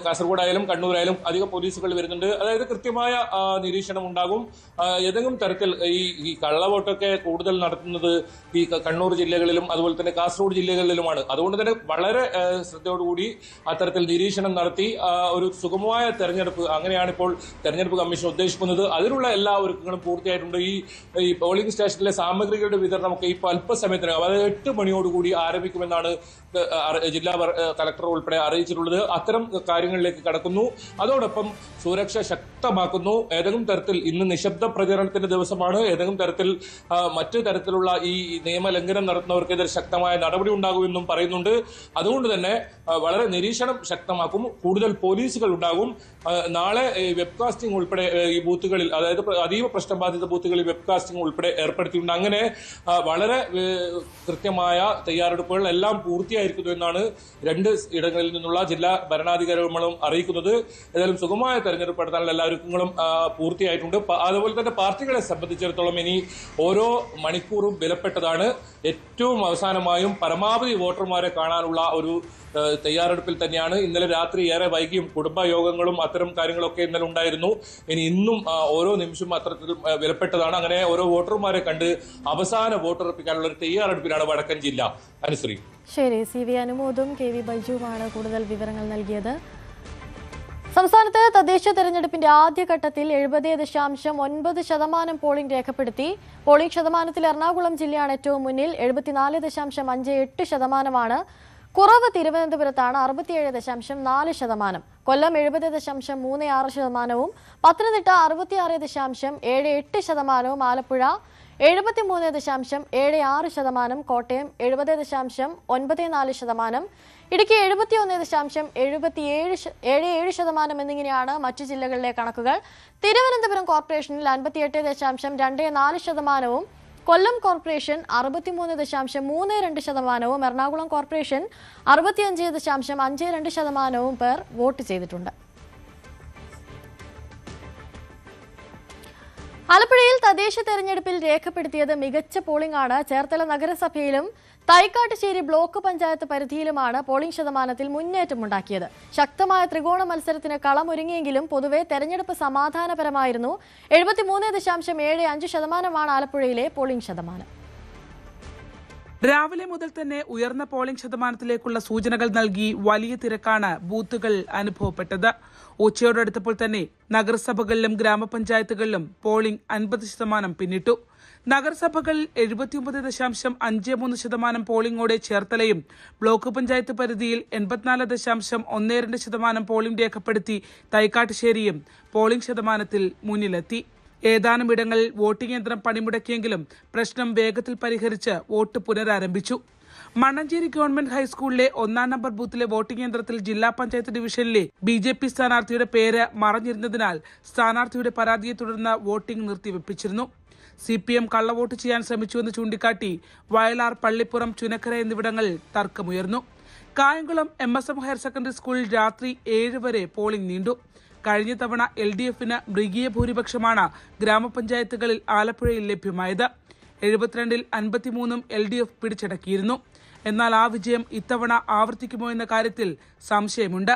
കാസർഗോഡായാലും കണ്ണൂരായാലും അധികം പോലീസുകൾ വരുന്നുണ്ട്. അതായത് കൃത്യമായ നിരീക്ഷണം ഉണ്ടാകും. ഏതെങ്കിലും തരത്തിൽ ഈ കള്ളവോട്ടൊക്കെ കൂടുതൽ നടത്തുന്നത് ഈ കണ്ണൂർ ജില്ലകളിലും അതുപോലെ തന്നെ കാസർഗോഡ് ജില്ലകളിലുമാണ്. അതുകൊണ്ട് തന്നെ വളരെ ശ്രദ്ധയോടുകൂടി അത്തരത്തിൽ നിരീക്ഷണം നടത്തി ഒരു സുഗമമായ തെരഞ്ഞെടുപ്പ്, അങ്ങനെയാണ് ഇപ്പോൾ തെരഞ്ഞെടുപ്പ് കമ്മീഷൻ ഉദ്ദേശിക്കുന്നത്. അതിനുള്ള എല്ലാ ഒരുക്കങ്ങളും പൂർത്തിയായിട്ടുണ്ട്. ഈ പോളിംഗ് സ്റ്റേഷനിലെ സാമഗ്രികളുടെ വിതരണമൊക്കെ ഇപ്പോൾ അല്പസമയത്തിനകം, അതായത് 8 മണിയോടുകൂടി ആരംഭിക്കുമെന്നാണ് ജില്ലാ കളക്ടർ ഉൾപ്പെടെ അറിയിച്ചിട്ടുള്ളത്. അത്തരം കാര്യങ്ങളിലേക്ക് കടക്കുന്നു. അതോടൊപ്പം സുരക്ഷ ശക്തമാക്കുന്നു. ഏതെങ്കിലും തരത്തിൽ ഇന്ന് നിശബ്ദ പ്രചരണത്തിന്റെ ദിവസമാണ്. ഏതെങ്കിലും തരത്തിൽ മറ്റു തരത്തിലുള്ള ഈ നിയമലംഘനം നടത്തുന്നവർക്കെതിരെ ശക്തമായ നടപടി ഉണ്ടാകുമെന്നും പറയുന്നുണ്ട്. അതുകൊണ്ട് തന്നെ വളരെ നിരീക്ഷണം ശക്തമാക്കും. കൂടുതൽ പോലീസുകൾ ഉണ്ടാകും. നാളെ വെബ്കാസ്റ്റിംഗ് ഉൾപ്പെടെ ഈ ബൂത്തുകളിൽ, അതായത് അതീവ പ്രശ്നബാധിത ബൂത്തുകളിൽ വെബ്കാസ്റ്റിംഗ് ഉൾപ്പെടെ ഏർപ്പെടുത്തിയിട്ടുണ്ട്. അങ്ങനെ വളരെ കൃത്യമായ തയ്യാറെടുപ്പുകൾ എല്ലാം പൂർത്തിയായിരിക്കുന്നു എന്നാണ് 2 ഇടങ്ങളിൽ നിന്നുള്ള ജില്ലാ ഭരണാധികാരികളും അറിയിക്കുന്നത്. ഏതായാലും സുഗമമായ തെരഞ്ഞെടുപ്പ് നടത്താനുള്ള എല്ലാ ഒരുക്കങ്ങളും പൂർത്തിയായിട്ടുണ്ട്. അതുപോലെ തന്നെ പാർട്ടികളെ സംബന്ധിച്ചിടത്തോളം ഇനി ഓരോ മണിക്കൂറും വിലപ്പെട്ടതാണ്. ഏറ്റവും അവസാനമായും പരമാവധി വോട്ടർമാരെ കാണാനുള്ള ഒരു തയ്യാറെടുപ്പിൽ തന്നെയാണ്. ഇന്നലെ രാത്രി ഏറെ വൈകിയും കുടുംബയോഗങ്ങളും അത്തരം കാര്യങ്ങളൊക്കെ ഇന്നലെ ഉണ്ടായിരുന്നു. ഇന്നും ഓരോ നിമിഷവും അത്തരത്തിൽ വിലപ്പെട്ടതാണ്. അങ്ങനെ ഓരോ വോട്ടർമാരെ കണ്ട് അവസാന വോട്ടുറപ്പിക്കാനുള്ള ഒരു തയ്യാറെടുപ്പിലാണ് വടക്കൻ ജില്ല. അനുശ്രീ.
ശരി, CV അനുമോദും KV ബൈജുവുമാണ് കൂടുതൽ വിവരങ്ങൾ നൽകിയത്. സംസ്ഥാനത്ത് തദ്ദേശ തെരഞ്ഞെടുപ്പിന്റെ ആദ്യഘട്ടത്തിൽ 70.9% പോളിംഗ് രേഖപ്പെടുത്തി. പോളിംഗ് ശതമാനത്തിൽ എറണാകുളം ജില്ലയാണ് ഏറ്റവും മുന്നിൽ. 74.58%. കുറവ് തിരുവനന്തപുരത്താണ് 67.4%. കൊല്ലം 70.36%. പത്തനംതിട്ട 66.78%. ആലപ്പുഴ 73.76%. കോട്ടയം 70.94%. ഇടുക്കി 71.77% എന്നിങ്ങനെയാണ് മറ്റു ജില്ലകളിലെ കണക്കുകൾ. തിരുവനന്തപുരം കോർപ്പറേഷനിൽ 58.24%. കൊല്ലം കോർപ്പറേഷൻ 63.32%. എറണാകുളം കോർപ്പറേഷൻ 65.52% പേർ വോട്ട് ചെയ്തിട്ടുണ്ട്. ആലപ്പുഴയിൽ തദ്ദേശ തെരഞ്ഞെടുപ്പിൽ രേഖപ്പെടുത്തിയത് മികച്ച പോളിംഗ് ആണ്. ചേർത്തല നഗരസഭയിലും തൈക്കാട്ടുശ്ശേരി ബ്ലോക്ക് പഞ്ചായത്ത് പരിധിയിലുമാണ് പോളിംഗ് ശതമാനത്തിൽ മുന്നേറ്റമുണ്ടാക്കിയത്. ശക്തമായ ത്രികോണ മത്സരത്തിന് കളമൊരുങ്ങിയെങ്കിലും പൊതുവെ തെരഞ്ഞെടുപ്പ് സമാധാനപരമായിരുന്നു. 73.75% ആലപ്പുഴയിലെ പോളിംഗ് ശതമാനം.
രാവിലെ മുതൽ തന്നെ ഉയർന്ന പോളിംഗ് ശതമാനത്തിലേക്കുള്ള സൂചനകൾ നൽകി വലിയ തിരക്കാണ് ബൂത്തുകൾ അനുഭവപ്പെട്ടത്. ഉച്ചയോടടുത്തപ്പോൾ തന്നെ നഗരസഭകളിലും ഗ്രാമപഞ്ചായത്തുകളിലും പോളിംഗ് 50% പിന്നിട്ടു. നഗരസഭകളിൽ 79.53% പോളിംഗോടെ ചേർത്തലയും ബ്ലോക്ക് പഞ്ചായത്ത് പരിധിയിൽ 84.12% പോളിംഗ് രേഖപ്പെടുത്തി തൈക്കാട്ടുശ്ശേരിയും പോളിംഗ് ശതമാനത്തിൽ മുന്നിലെത്തി. ഏതാനും ഇടങ്ങളിൽ വോട്ടിംഗ് യന്ത്രം പണിമുടക്കിയെങ്കിലും പ്രശ്നം വേഗത്തിൽ പരിഹരിച്ച് വോട്ട് പുനരാരംഭിച്ചു. മണ്ണഞ്ചേരി ഗവൺമെന്റ് ഹൈസ്കൂളിലെ 1-ാം നമ്പർ ബൂത്തിലെ വോട്ടിംഗ് യന്ത്രത്തിൽ ജില്ലാ പഞ്ചായത്ത് ഡിവിഷനിലെ BJP സ്ഥാനാർത്ഥിയുടെ പേര് മറഞ്ഞിരുന്നതിനാൽ സ്ഥാനാർത്ഥിയുടെ പരാതിയെ തുടർന്ന് വോട്ടിംഗ് നിർത്തിവെപ്പിച്ചിരുന്നു. CPM കള്ളവോട്ട് ചെയ്യാൻ ശ്രമിച്ചുവെന്ന് ചൂണ്ടിക്കാട്ടി വയലാർ, പള്ളിപ്പുറം, ചുനക്കര എന്നിവിടങ്ങളിൽ തർക്കമുയർന്നു. കായംകുളം MSM ഹയർ സെക്കൻഡറി സ്കൂളിൽ രാത്രി 7 വരെ പോളിംഗ് നീണ്ടു. കഴിഞ്ഞ തവണ LDFന് മൃഗീയ ഭൂരിപക്ഷമാണ് ഗ്രാമപഞ്ചായത്തുകളിൽ ആലപ്പുഴയിൽ ലഭ്യമായത്. 72-ൽ 53 LDF പിടിച്ചടക്കിയിരുന്നു. എന്നാൽ ആ വിജയം ഇത്തവണ ആവർത്തിക്കുമോ എന്ന കാര്യത്തിൽ സംശയമുണ്ട്.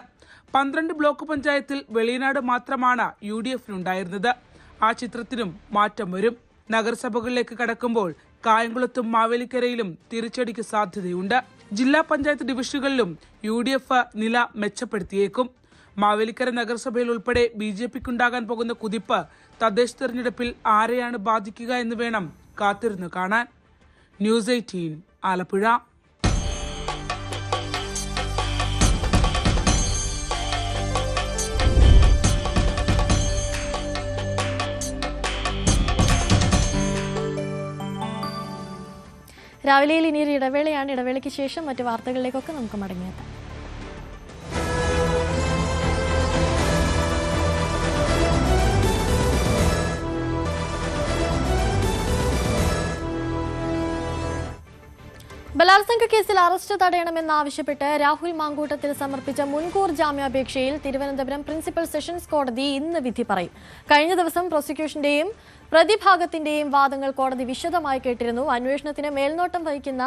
12 ബ്ലോക്ക് പഞ്ചായത്തിൽ വെളിയനാട് മാത്രമാണ് UDFനുണ്ടായിരുന്നത്. ആ ചിത്രത്തിനും മാറ്റം വരും. നഗരസഭകളിലേക്ക് കടക്കുമ്പോൾ കായംകുളത്തും മാവേലിക്കരയിലും തിരിച്ചടിക്ക് സാധ്യതയുണ്ട്. ജില്ലാ പഞ്ചായത്ത് ഡിവിഷനുകളിലും UDF നില മെച്ചപ്പെടുത്തിയേക്കും. മാവേലിക്കര നഗരസഭയിൽ ഉൾപ്പെടെ BJPക്കുണ്ടാകാൻ പോകുന്ന കുതിപ്പ് തദ്ദേശ തെരഞ്ഞെടുപ്പിൽ ആരെയാണ് ബാധിക്കുക എന്ന് വേണം കാത്തിരുന്നു കാണാൻ. ന്യൂസ് 18 ആലപ്പുഴ.
രാവിലെയിൽ ഇനിയൊരു ഇടവേളയാണ്. ഇടവേളയ്ക്ക് ശേഷം മറ്റു വാർത്തകളിലേക്കൊക്കെ നമുക്ക് മടങ്ങിയെത്താം. ബലാത്സംഗ കേസിൽ അറസ്റ്റ് തടയണമെന്നാവശ്യപ്പെട്ട് രാഹുൽ മാങ്കൂട്ടത്തിൽ സമർപ്പിച്ച മുൻകൂർ ജാമ്യാപേക്ഷയിൽ തിരുവനന്തപുരം പ്രിൻസിപ്പൽ സെഷൻസ് കോടതി ഇന്ന് വിധി പറയും. കഴിഞ്ഞ ദിവസം പ്രോസിക്യൂഷന്റെയും പ്രതിഭാഗത്തിന്റെയും വാദങ്ങൾ കോടതി വിശദമായി കേട്ടിരുന്നു. അന്വേഷണത്തിന് മേൽനോട്ടം വഹിക്കുന്ന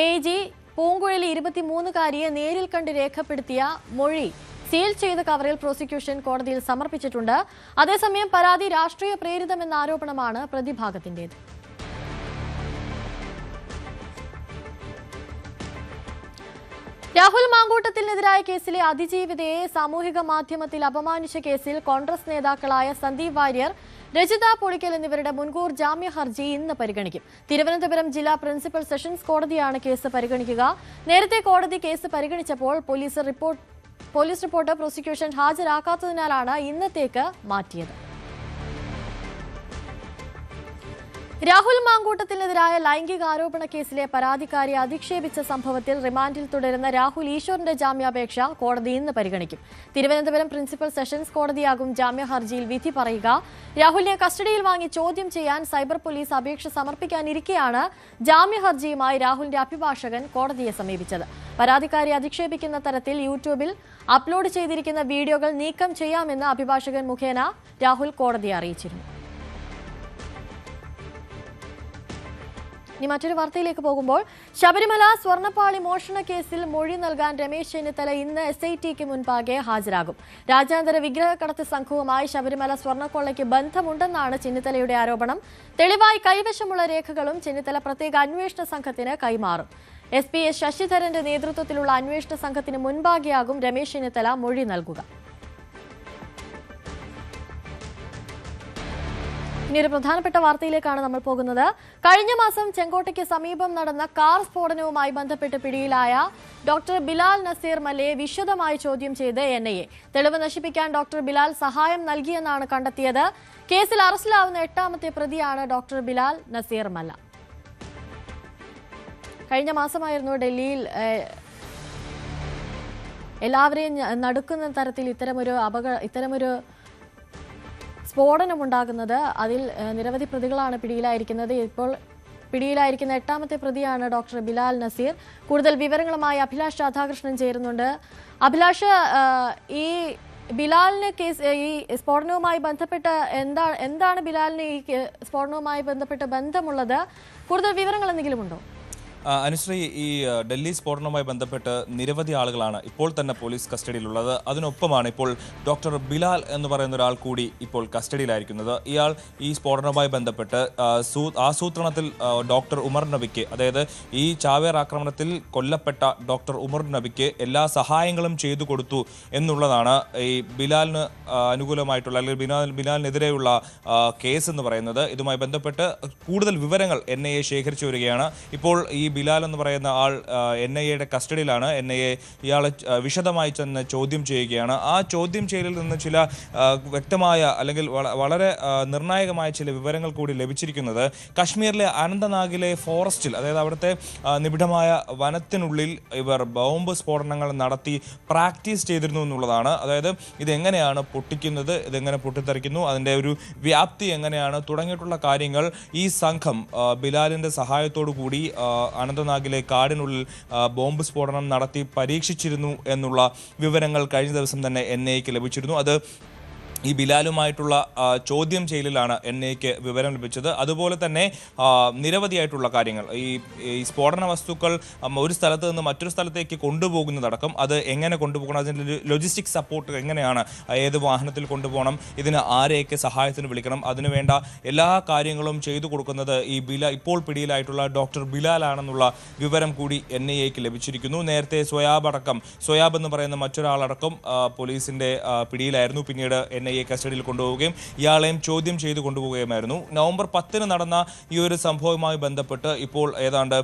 AG പൂങ്കുഴലി 23-കാരിയെ നേരിൽ കണ്ട് രേഖപ്പെടുത്തിയ മൊഴി സീൽ ചെയ്ത കവറിൽ പ്രോസിക്യൂഷൻ കോടതിയിൽ സമർപ്പിച്ചിട്ടുണ്ട്. അതേസമയം പരാതി രാഷ്ട്രീയ പ്രേരിതമെന്ന ആരോപണമാണ് പ്രതിഭാഗത്തിന്റേത്. രാഹുൽ മാങ്കൂട്ടത്തിനെതിരായ കേസിലെ അതിജീവിതയെ സാമൂഹിക മാധ്യമത്തിൽ അപമാനിച്ച കേസിൽ കോൺഗ്രസ് നേതാക്കളായ സന്ദീപ് വാര്യർ, രജിത പൊളിക്കൽ എന്നിവരുടെ മുൻകൂർ ജാമ്യ ഹർജി ഇന്ന് പരിഗണിക്കും. തിരുവനന്തപുരം ജില്ലാ പ്രിൻസിപ്പൽ സെഷൻസ് കോടതിയാണ് കേസ് പരിഗണിക്കുക. നേരത്തെ കോടതി കേസ് പരിഗണിച്ചപ്പോൾ പോലീസ് റിപ്പോർട്ട് പ്രോസിക്യൂഷൻ ഹാജരാക്കാത്തതിനാലാണ് ഇന്നത്തേക്ക് മാറ്റിയത്. രാഹുൽ മാങ്കൂട്ടത്തിനെതിരായ ലൈംഗികാരോപണ കേസിലെ പരാതിക്കാരിയെ അധിക്ഷേപിച്ച സംഭവത്തിൽ റിമാൻഡിൽ തുടരുന്ന രാഹുൽ ഈശ്വറിന്റെ ജാമ്യാപേക്ഷ കോടതി ഇന്ന് പരിഗണിക്കും. തിരുവനന്തപുരം പ്രിൻസിപ്പൽ സെഷൻസ് കോടതിയാകും ജാമ്യ ഹർജിയിൽ വിധി പറയുക. രാഹുലിനെ കസ്റ്റഡിയിൽ വാങ്ങി ചോദ്യം ചെയ്യാൻ സൈബർ പോലീസ് അപേക്ഷ സമർപ്പിക്കാനിരിക്കെയാണ് ജാമ്യ ഹർജിയുമായി രാഹുലിന്റെ അഭിഭാഷകൻ കോടതിയെ സമീപിച്ചത്. പരാതിക്കാരിയെ അധിക്ഷേപിക്കുന്ന തരത്തിൽ യൂട്യൂബിൽ അപ്ലോഡ് ചെയ്തിരിക്കുന്ന വീഡിയോകൾ നീക്കം ചെയ്യാമെന്ന് അഭിഭാഷകൻ മുഖേന രാഹുൽ കോടതിയെ അറിയിച്ചിരുന്നു. ഇനി മറ്റൊരു വാർത്തയിലേക്ക് പോകുമ്പോൾ, ശബരിമല സ്വർണ്ണപ്പാളി മോഷണ കേസിൽ മൊഴി നൽകാൻ രമേശ് ചെന്നിത്തല ഇന്ന് SITക്ക് മുൻപാകെ ഹാജരാകും. രാജ്യാന്തര വിഗ്രഹക്കടത്ത് സംഘവുമായി ശബരിമല സ്വർണ്ണക്കൊള്ളയ്ക്ക് ബന്ധമുണ്ടെന്നാണ് ചെന്നിത്തലയുടെ ആരോപണം. തെളിവായി കൈവശമുള്ള രേഖകളും ചെന്നിത്തല പ്രത്യേക അന്വേഷണ സംഘത്തിന് കൈമാറും. SPS ശശിധരന്റെ നേതൃത്വത്തിലുള്ള അന്വേഷണ സംഘത്തിന് മുൻപാകെയാകും രമേശ് ചെന്നിത്തല മൊഴി നൽകുക. ഇനി ഒരു പ്രധാനപ്പെട്ട വാർത്തയിലേക്കാണ് നമ്മൾ പോകുന്നത്. കഴിഞ്ഞ മാസം ചെങ്കോട്ടയ്ക്ക് സമീപം നടന്ന കാർ സ്ഫോടനവുമായി ബന്ധപ്പെട്ട് പിടിയിലായ ഡോക്ടർ ബിലാൽ നസീർ മല്ലയെ വിശദമായി ചോദ്യം ചെയ്ത് NIA. തെളിവ് നശിപ്പിക്കാൻ ഡോക്ടർ ബിലാൽ സഹായം നൽകിയെന്നാണ് കണ്ടെത്തിയത്. കേസിൽ അറസ്റ്റിലാവുന്ന 8ാമത്തെ പ്രതിയാണ് ഡോക്ടർ ബിലാൽ നസീർ മല്ല. കഴിഞ്ഞ മാസമായിരുന്നു ഡൽഹിയിൽ എല്ലാവരെയും നടുക്കുന്ന തരത്തിൽ ഇത്തരമൊരു സ്ഫോടനമുണ്ടാകുന്നത്. അതിൽ നിരവധി പ്രതികളാണ് പിടിയിലായിരിക്കുന്നത്. ഇപ്പോൾ പിടിയിലായിരിക്കുന്ന 8ാമത്തെ പ്രതിയാണ് ഡോക്ടർ ബിലാൽ നസീർ. കൂടുതൽ വിവരങ്ങളുമായി അഭിലാഷ് രാധാകൃഷ്ണൻ ചേരുന്നുണ്ട്. അഭിലാഷ്, ഈ ബിലാലിന് ഈ സ്ഫോടനവുമായി ബന്ധപ്പെട്ട് എന്താണ് ബിലാലിന് ഈ സ്ഫോടനവുമായി ബന്ധപ്പെട്ട് ബന്ധമുള്ളത്? കൂടുതൽ വിവരങ്ങൾ എന്തെങ്കിലും ഉണ്ടോ?
അനുശ്രീ, ഈ ഡൽഹി സ്ഫോടനവുമായി ബന്ധപ്പെട്ട് നിരവധി ആളുകളാണ് ഇപ്പോൾ തന്നെ പോലീസ് കസ്റ്റഡിയിലുള്ളത്. അതിനൊപ്പമാണ് ഇപ്പോൾ ഡോക്ടർ ബിലാൽ എന്ന് പറയുന്ന ഒരാൾ കൂടി ഇപ്പോൾ കസ്റ്റഡിയിലായിരിക്കുന്നത്. ഇയാൾ ഈ സ്ഫോടനവുമായി ബന്ധപ്പെട്ട് ആസൂത്രണത്തിൽ ഡോക്ടർ ഉമർ നബിക്ക്, അതായത് ഈ ചാവേർ ആക്രമണത്തിൽ കൊല്ലപ്പെട്ട ഡോക്ടർ ഉമർ നബിക്ക് എല്ലാ സഹായങ്ങളും ചെയ്തു കൊടുത്തു എന്നുള്ളതാണ് ഈ ബിലാലിന് അനുകൂലമായിട്ടുള്ള, അല്ലെങ്കിൽ ബിലാലിനെതിരെയുള്ള കേസ് എന്ന് പറയുന്നത്. ഇതുമായി ബന്ധപ്പെട്ട് കൂടുതൽ വിവരങ്ങൾ NIA ശേഖരിച്ചു വരികയാണ്. ഇപ്പോൾ ഈ ബിലാൽ എന്ന് പറയുന്ന ആൾ NIAയുടെ കസ്റ്റഡിയിലാണ്. NIA ഇയാളെ വിശദമായി തന്നെ ചോദ്യം ചെയ്യുകയാണ്. ആ ചോദ്യം ചെയ്യലിൽ നിന്ന് ചില വ്യക്തമായ, അല്ലെങ്കിൽ വളരെ നിർണായകമായ ചില വിവരങ്ങൾ കൂടി ലഭിച്ചിരിക്കുന്നത് കശ്മീരിലെ അനന്തനാഗിലെ ഫോറസ്റ്റിൽ, അതായത് അവിടുത്തെ നിബിഡമായ വനത്തിനുള്ളിൽ ഇവർ ബോംബ് സ്ഫോടനങ്ങൾ നടത്തി പ്രാക്ടീസ് ചെയ്തിരുന്നു എന്നുള്ളതാണ്. അതായത് ഇതെങ്ങനെയാണ് പൊട്ടിക്കുന്നത്, ഇതെങ്ങനെ പൊട്ടിത്തെറിക്കുന്നു, അതിൻ്റെ ഒരു വ്യാപ്തി എങ്ങനെയാണ് തുടങ്ങിയിട്ടുള്ള കാര്യങ്ങൾ ഈ സംഘം ബിലാലിൻ്റെ സഹായത്തോടു കൂടി അനന്തനാഗിലെ കാടിനുള്ളിൽ ബോംബ് സ്ഫോടനം നടത്തി പരീക്ഷിച്ചിരുന്നു എന്നുള്ള വിവരങ്ങൾ കഴിഞ്ഞ ദിവസം തന്നെ NIAക്ക് ലഭിച്ചിരുന്നു. അത് ഈ ബിലാലുമായിട്ടുള്ള ചോദ്യം ചെയ്യലിലാണ് NIAക്ക് വിവരം ലഭിച്ചത്. അതുപോലെ തന്നെ നിരവധിയായിട്ടുള്ള കാര്യങ്ങൾ, ഈ സ്ഫോടന വസ്തുക്കൾ ഒരു സ്ഥലത്ത് നിന്ന് മറ്റൊരു സ്ഥലത്തേക്ക് കൊണ്ടുപോകുന്നതടക്കം, അത് എങ്ങനെ കൊണ്ടുപോകണം, അതിൻ്റെ ലോജിസ്റ്റിക് സപ്പോർട്ട് എങ്ങനെയാണ്, ഏത് വാഹനത്തിൽ കൊണ്ടുപോകണം, ഇതിന് ആരെയൊക്കെ സഹായത്തിന് വിളിക്കണം, അതിനുവേണ്ട എല്ലാ കാര്യങ്ങളും ചെയ്തു കൊടുക്കുന്നത് ഈ ഇപ്പോൾ പിടിയിലായിട്ടുള്ള ഡോക്ടർ ബിലാലാണെന്നുള്ള വിവരം കൂടി NIAക്ക് ലഭിച്ചിരിക്കുന്നു. നേരത്തെ സ്വയാബ് എന്ന് പറയുന്ന മറ്റൊരാളടക്കം പോലീസിൻ്റെ പിടിയിലായിരുന്നു. പിന്നീട് NIA കസ്റ്റഡിയിൽ കൊണ്ടുപോവുകയും ഇയാളെയും ചോദ്യം ചെയ്ത് കൊണ്ടുപോവുകയുമായിരുന്നു. നവംബർ 10 നടന്ന ഈ ഒരു സംഭവവുമായി ബന്ധപ്പെട്ട് ഇപ്പോൾ ഏതാണ്ട്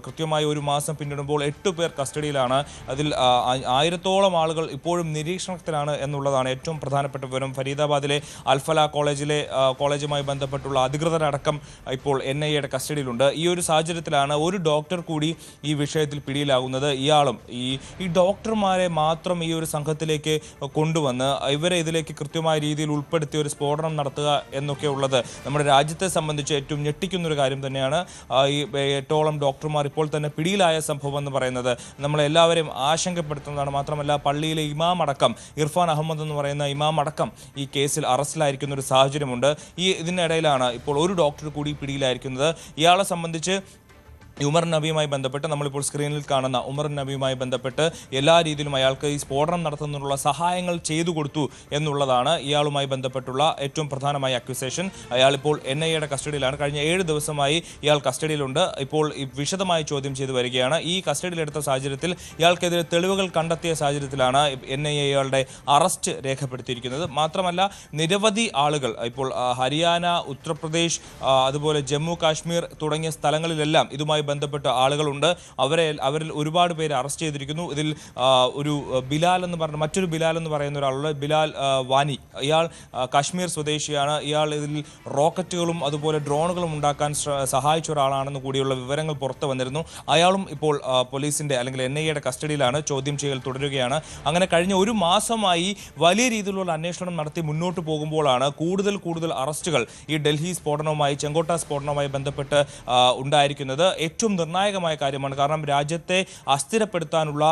കൃത്യമായി ഒരു മാസം പിന്നിടുമ്പോൾ 8 പേർ കസ്റ്റഡിയിലാണ്. അതിൽ 1000ഓളം ആളുകൾ ഇപ്പോഴും നിരീക്ഷണത്തിലാണ് എന്നുള്ളതാണ് ഏറ്റവും പ്രധാനപ്പെട്ട വിവരം. ഫരീദാബാദിലെ അൽഫല കോളേജുമായി ബന്ധപ്പെട്ടുള്ള അധികൃതരടക്കം ഇപ്പോൾ NIAയുടെ കസ്റ്റഡിയിലുണ്ട്. ഈ ഒരു സാഹചര്യത്തിലാണ് ഒരു ഡോക്ടർ കൂടി ഈ വിഷയത്തിൽ പിടിയിലാകുന്നത്. ഇയാളും ഈ ഡോക്ടർമാരെ മാത്രം ഈ ഒരു സംഘത്തിലേക്ക് കൊണ്ടുവന്ന് ഇവരെ ഇതിലേക്ക് കൃത്യമായ രീതിയിൽ ഉൾപ്പെടുത്തി ഒരു സ്ഫോടനം നടത്തുക എന്നൊക്കെ ഉള്ളത് നമ്മുടെ രാജ്യത്തെ സംബന്ധിച്ച് ഏറ്റവും ഞെട്ടിക്കുന്നൊരു കാര്യം തന്നെയാണ്. ഈ 8ഓളം ഡോക്ടർമാർ ഇപ്പോൾ തന്നെ പിടിയിലായ സംഭവം എന്ന് പറയുന്നത് നമ്മളെല്ലാവരെയും ആശങ്കപ്പെടുത്തുന്നതാണ്. മാത്രമല്ല പള്ളിയിലെ ഇമാം അടക്കം, ഇർഫാൻ അഹമ്മദ് എന്ന് പറയുന്ന ഇമാം അടക്കം ഈ കേസിൽ അറസ്റ്റിലായിരിക്കുന്ന ഒരു സാഹചര്യമുണ്ട്. ഇതിനിടയിലാണ് ഇപ്പോൾ ഒരു ഡോക്ടർ കൂടി പിടിയിലായിരിക്കുന്നത്. ഇയാളെ സംബന്ധിച്ച് ഉമർ നബിയുമായി ബന്ധപ്പെട്ട് നമ്മളിപ്പോൾ സ്ക്രീനിൽ കാണുന്ന ഉമർ നബിയുമായി ബന്ധപ്പെട്ട് എല്ലാ രീതിയിലും അയാൾക്ക് ഈ സ്ഫോടനം നടത്തുന്നതിനുള്ള സഹായങ്ങൾ ചെയ്തു കൊടുത്തു എന്നുള്ളതാണ് ഇയാളുമായി ബന്ധപ്പെട്ടുള്ള ഏറ്റവും പ്രധാനമായ അക്യൂസേഷൻ. അയാളിപ്പോൾ NIA കസ്റ്റഡിയിലാണ്. കഴിഞ്ഞ 7 ദിവസമായി ഇയാൾ കസ്റ്റഡിയിലുണ്ട്. ഇപ്പോൾ വിശദമായി ചോദ്യം ചെയ്തു വരികയാണ്. ഈ കസ്റ്റഡിയിലെടുത്ത സാഹചര്യത്തിൽ ഇയാൾക്കെതിരെ തെളിവുകൾ കണ്ടെത്തിയ സാഹചര്യത്തിലാണ് NIA ഇയാളുടെ അറസ്റ്റ് രേഖപ്പെടുത്തിയിരിക്കുന്നത്. മാത്രമല്ല നിരവധി ആളുകൾ ഇപ്പോൾ ഹരിയാന, ഉത്തർപ്രദേശ്, അതുപോലെ ജമ്മു കാശ്മീർ തുടങ്ങിയ സ്ഥലങ്ങളിലെല്ലാം ഇതുമായി ബന്ധപ്പെട്ട ആളുകളുണ്ട്. അവരിൽ ഒരുപാട് പേര് അറസ്റ്റ് ചെയ്തിരിക്കുന്നു. ഇതിൽ ഒരു ബിലാൽ എന്ന് പറഞ്ഞ മറ്റൊരു ബിലാൽ എന്ന് പറയുന്ന ഒരാളുള്ള ബിലാൽ വാനി, ഇയാൾ കാശ്മീർ സ്വദേശിയാണ്. ഇയാൾ ഇതിൽ റോക്കറ്റുകളും അതുപോലെ ഡ്രോണുകളും ഉണ്ടാക്കാൻ സഹായിച്ച ഒരാളാണെന്ന് കൂടിയുള്ള വിവരങ്ങൾ പുറത്തു വന്നിരുന്നു. അയാളും ഇപ്പോൾ പോലീസിന്റെ അല്ലെങ്കിൽ NIA കസ്റ്റഡിയിലാണ്. ചോദ്യം ചെയ്യൽ തുടരുകയാണ്. അങ്ങനെ കഴിഞ്ഞ ഒരു മാസമായി വലിയ രീതിയിലുള്ള അന്വേഷണം നടത്തി മുന്നോട്ട് പോകുമ്പോഴാണ് കൂടുതൽ അറസ്റ്റുകൾ ഈ ഡൽഹി സ്ഫോടനവുമായി, ചെങ്കോട്ട സ്ഫോടനവുമായി ബന്ധപ്പെട്ട് ഉണ്ടായിരിക്കുന്നത്. ഏറ്റവും നിർണായകമായ കാര്യമാണ്. കാരണം രാജ്യത്തെ അസ്ഥിരപ്പെടുത്താനുള്ള,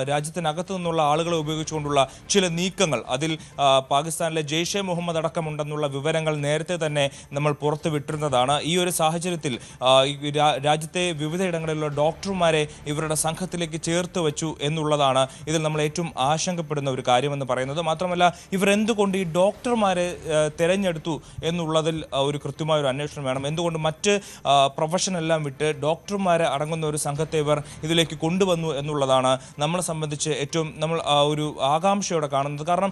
രാജ്യത്തിനകത്തു നിന്നുള്ള ആളുകളെ ഉപയോഗിച്ചുകൊണ്ടുള്ള ചില നീക്കങ്ങൾ, അതിൽ പാകിസ്ഥാനിലെ ജെയ്ഷെ മുഹമ്മദ് അടക്കമുണ്ടെന്നുള്ള വിവരങ്ങൾ നേരത്തെ തന്നെ നമ്മൾ പുറത്തുവിട്ടിരുന്നതാണ്. ഈ ഒരു സാഹചര്യത്തിൽ രാജ്യത്തെ വിവിധയിടങ്ങളിലുള്ള ഡോക്ടർമാരെ ഇവരുടെ സംഘത്തിലേക്ക് ചേർത്ത് വെച്ചു എന്നുള്ളതാണ് ഇതിൽ നമ്മൾ ഏറ്റവും ആശങ്കപ്പെടുന്ന ഒരു കാര്യമെന്ന് പറയുന്നത്. മാത്രമല്ല ഇവരെന്തുകൊണ്ട് ഈ ഡോക്ടർമാരെ തിരഞ്ഞെടുത്തു എന്നുള്ളതിൽ ഒരു കൃത്യമായ ഒരു അന്വേഷണം വേണം. എന്തുകൊണ്ട് മറ്റ് പ്രൊഫഷനെല്ലാം വിട്ട് ഡോക്ടർമാരെ അടങ്ങുന്ന ഒരു സംഘത്തെ ഇവർ ഇതിലേക്ക് കൊണ്ടുവന്നു എന്നുള്ളതാണ് നമ്മളെ സംബന്ധിച്ച് ഏറ്റവും നമ്മൾ ഒരു ആകാംക്ഷയോടെ കാണുന്നത്. കാരണം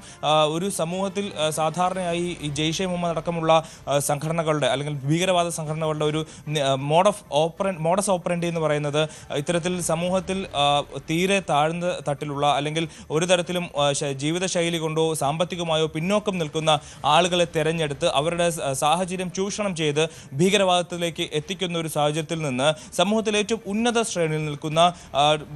ഒരു സമൂഹത്തിൽ സാധാരണയായി ഈ ജെയ്ഷെ മുഹമ്മദ് അടക്കമുള്ള സംഘടനകളുടെ അല്ലെങ്കിൽ ഭീകരവാദ സംഘടനകളുടെ ഒരു മോഡസ് ഓപ്പറൻഡി എന്ന് പറയുന്നത് ഇത്തരത്തിൽ സമൂഹത്തിൽ തീരെ താഴ്ന്ന തട്ടിലുള്ള അല്ലെങ്കിൽ ഒരു തരത്തിലും ജീവിതശൈലി കൊണ്ടോ സാമ്പത്തികമായോ പിന്നോക്കം നിൽക്കുന്ന ആളുകളെ തെരഞ്ഞെടുത്ത് അവരുടെ സാഹചര്യം ചൂഷണം ചെയ്ത് ഭീകരവാദത്തിലേക്ക് എത്തിക്കുന്ന ഒരു സാഹചര്യത്തിൽ നിന്ന് സമൂഹത്തിലെ ഏറ്റവും ഉന്നത ശ്രേണിയിൽ നിൽക്കുന്ന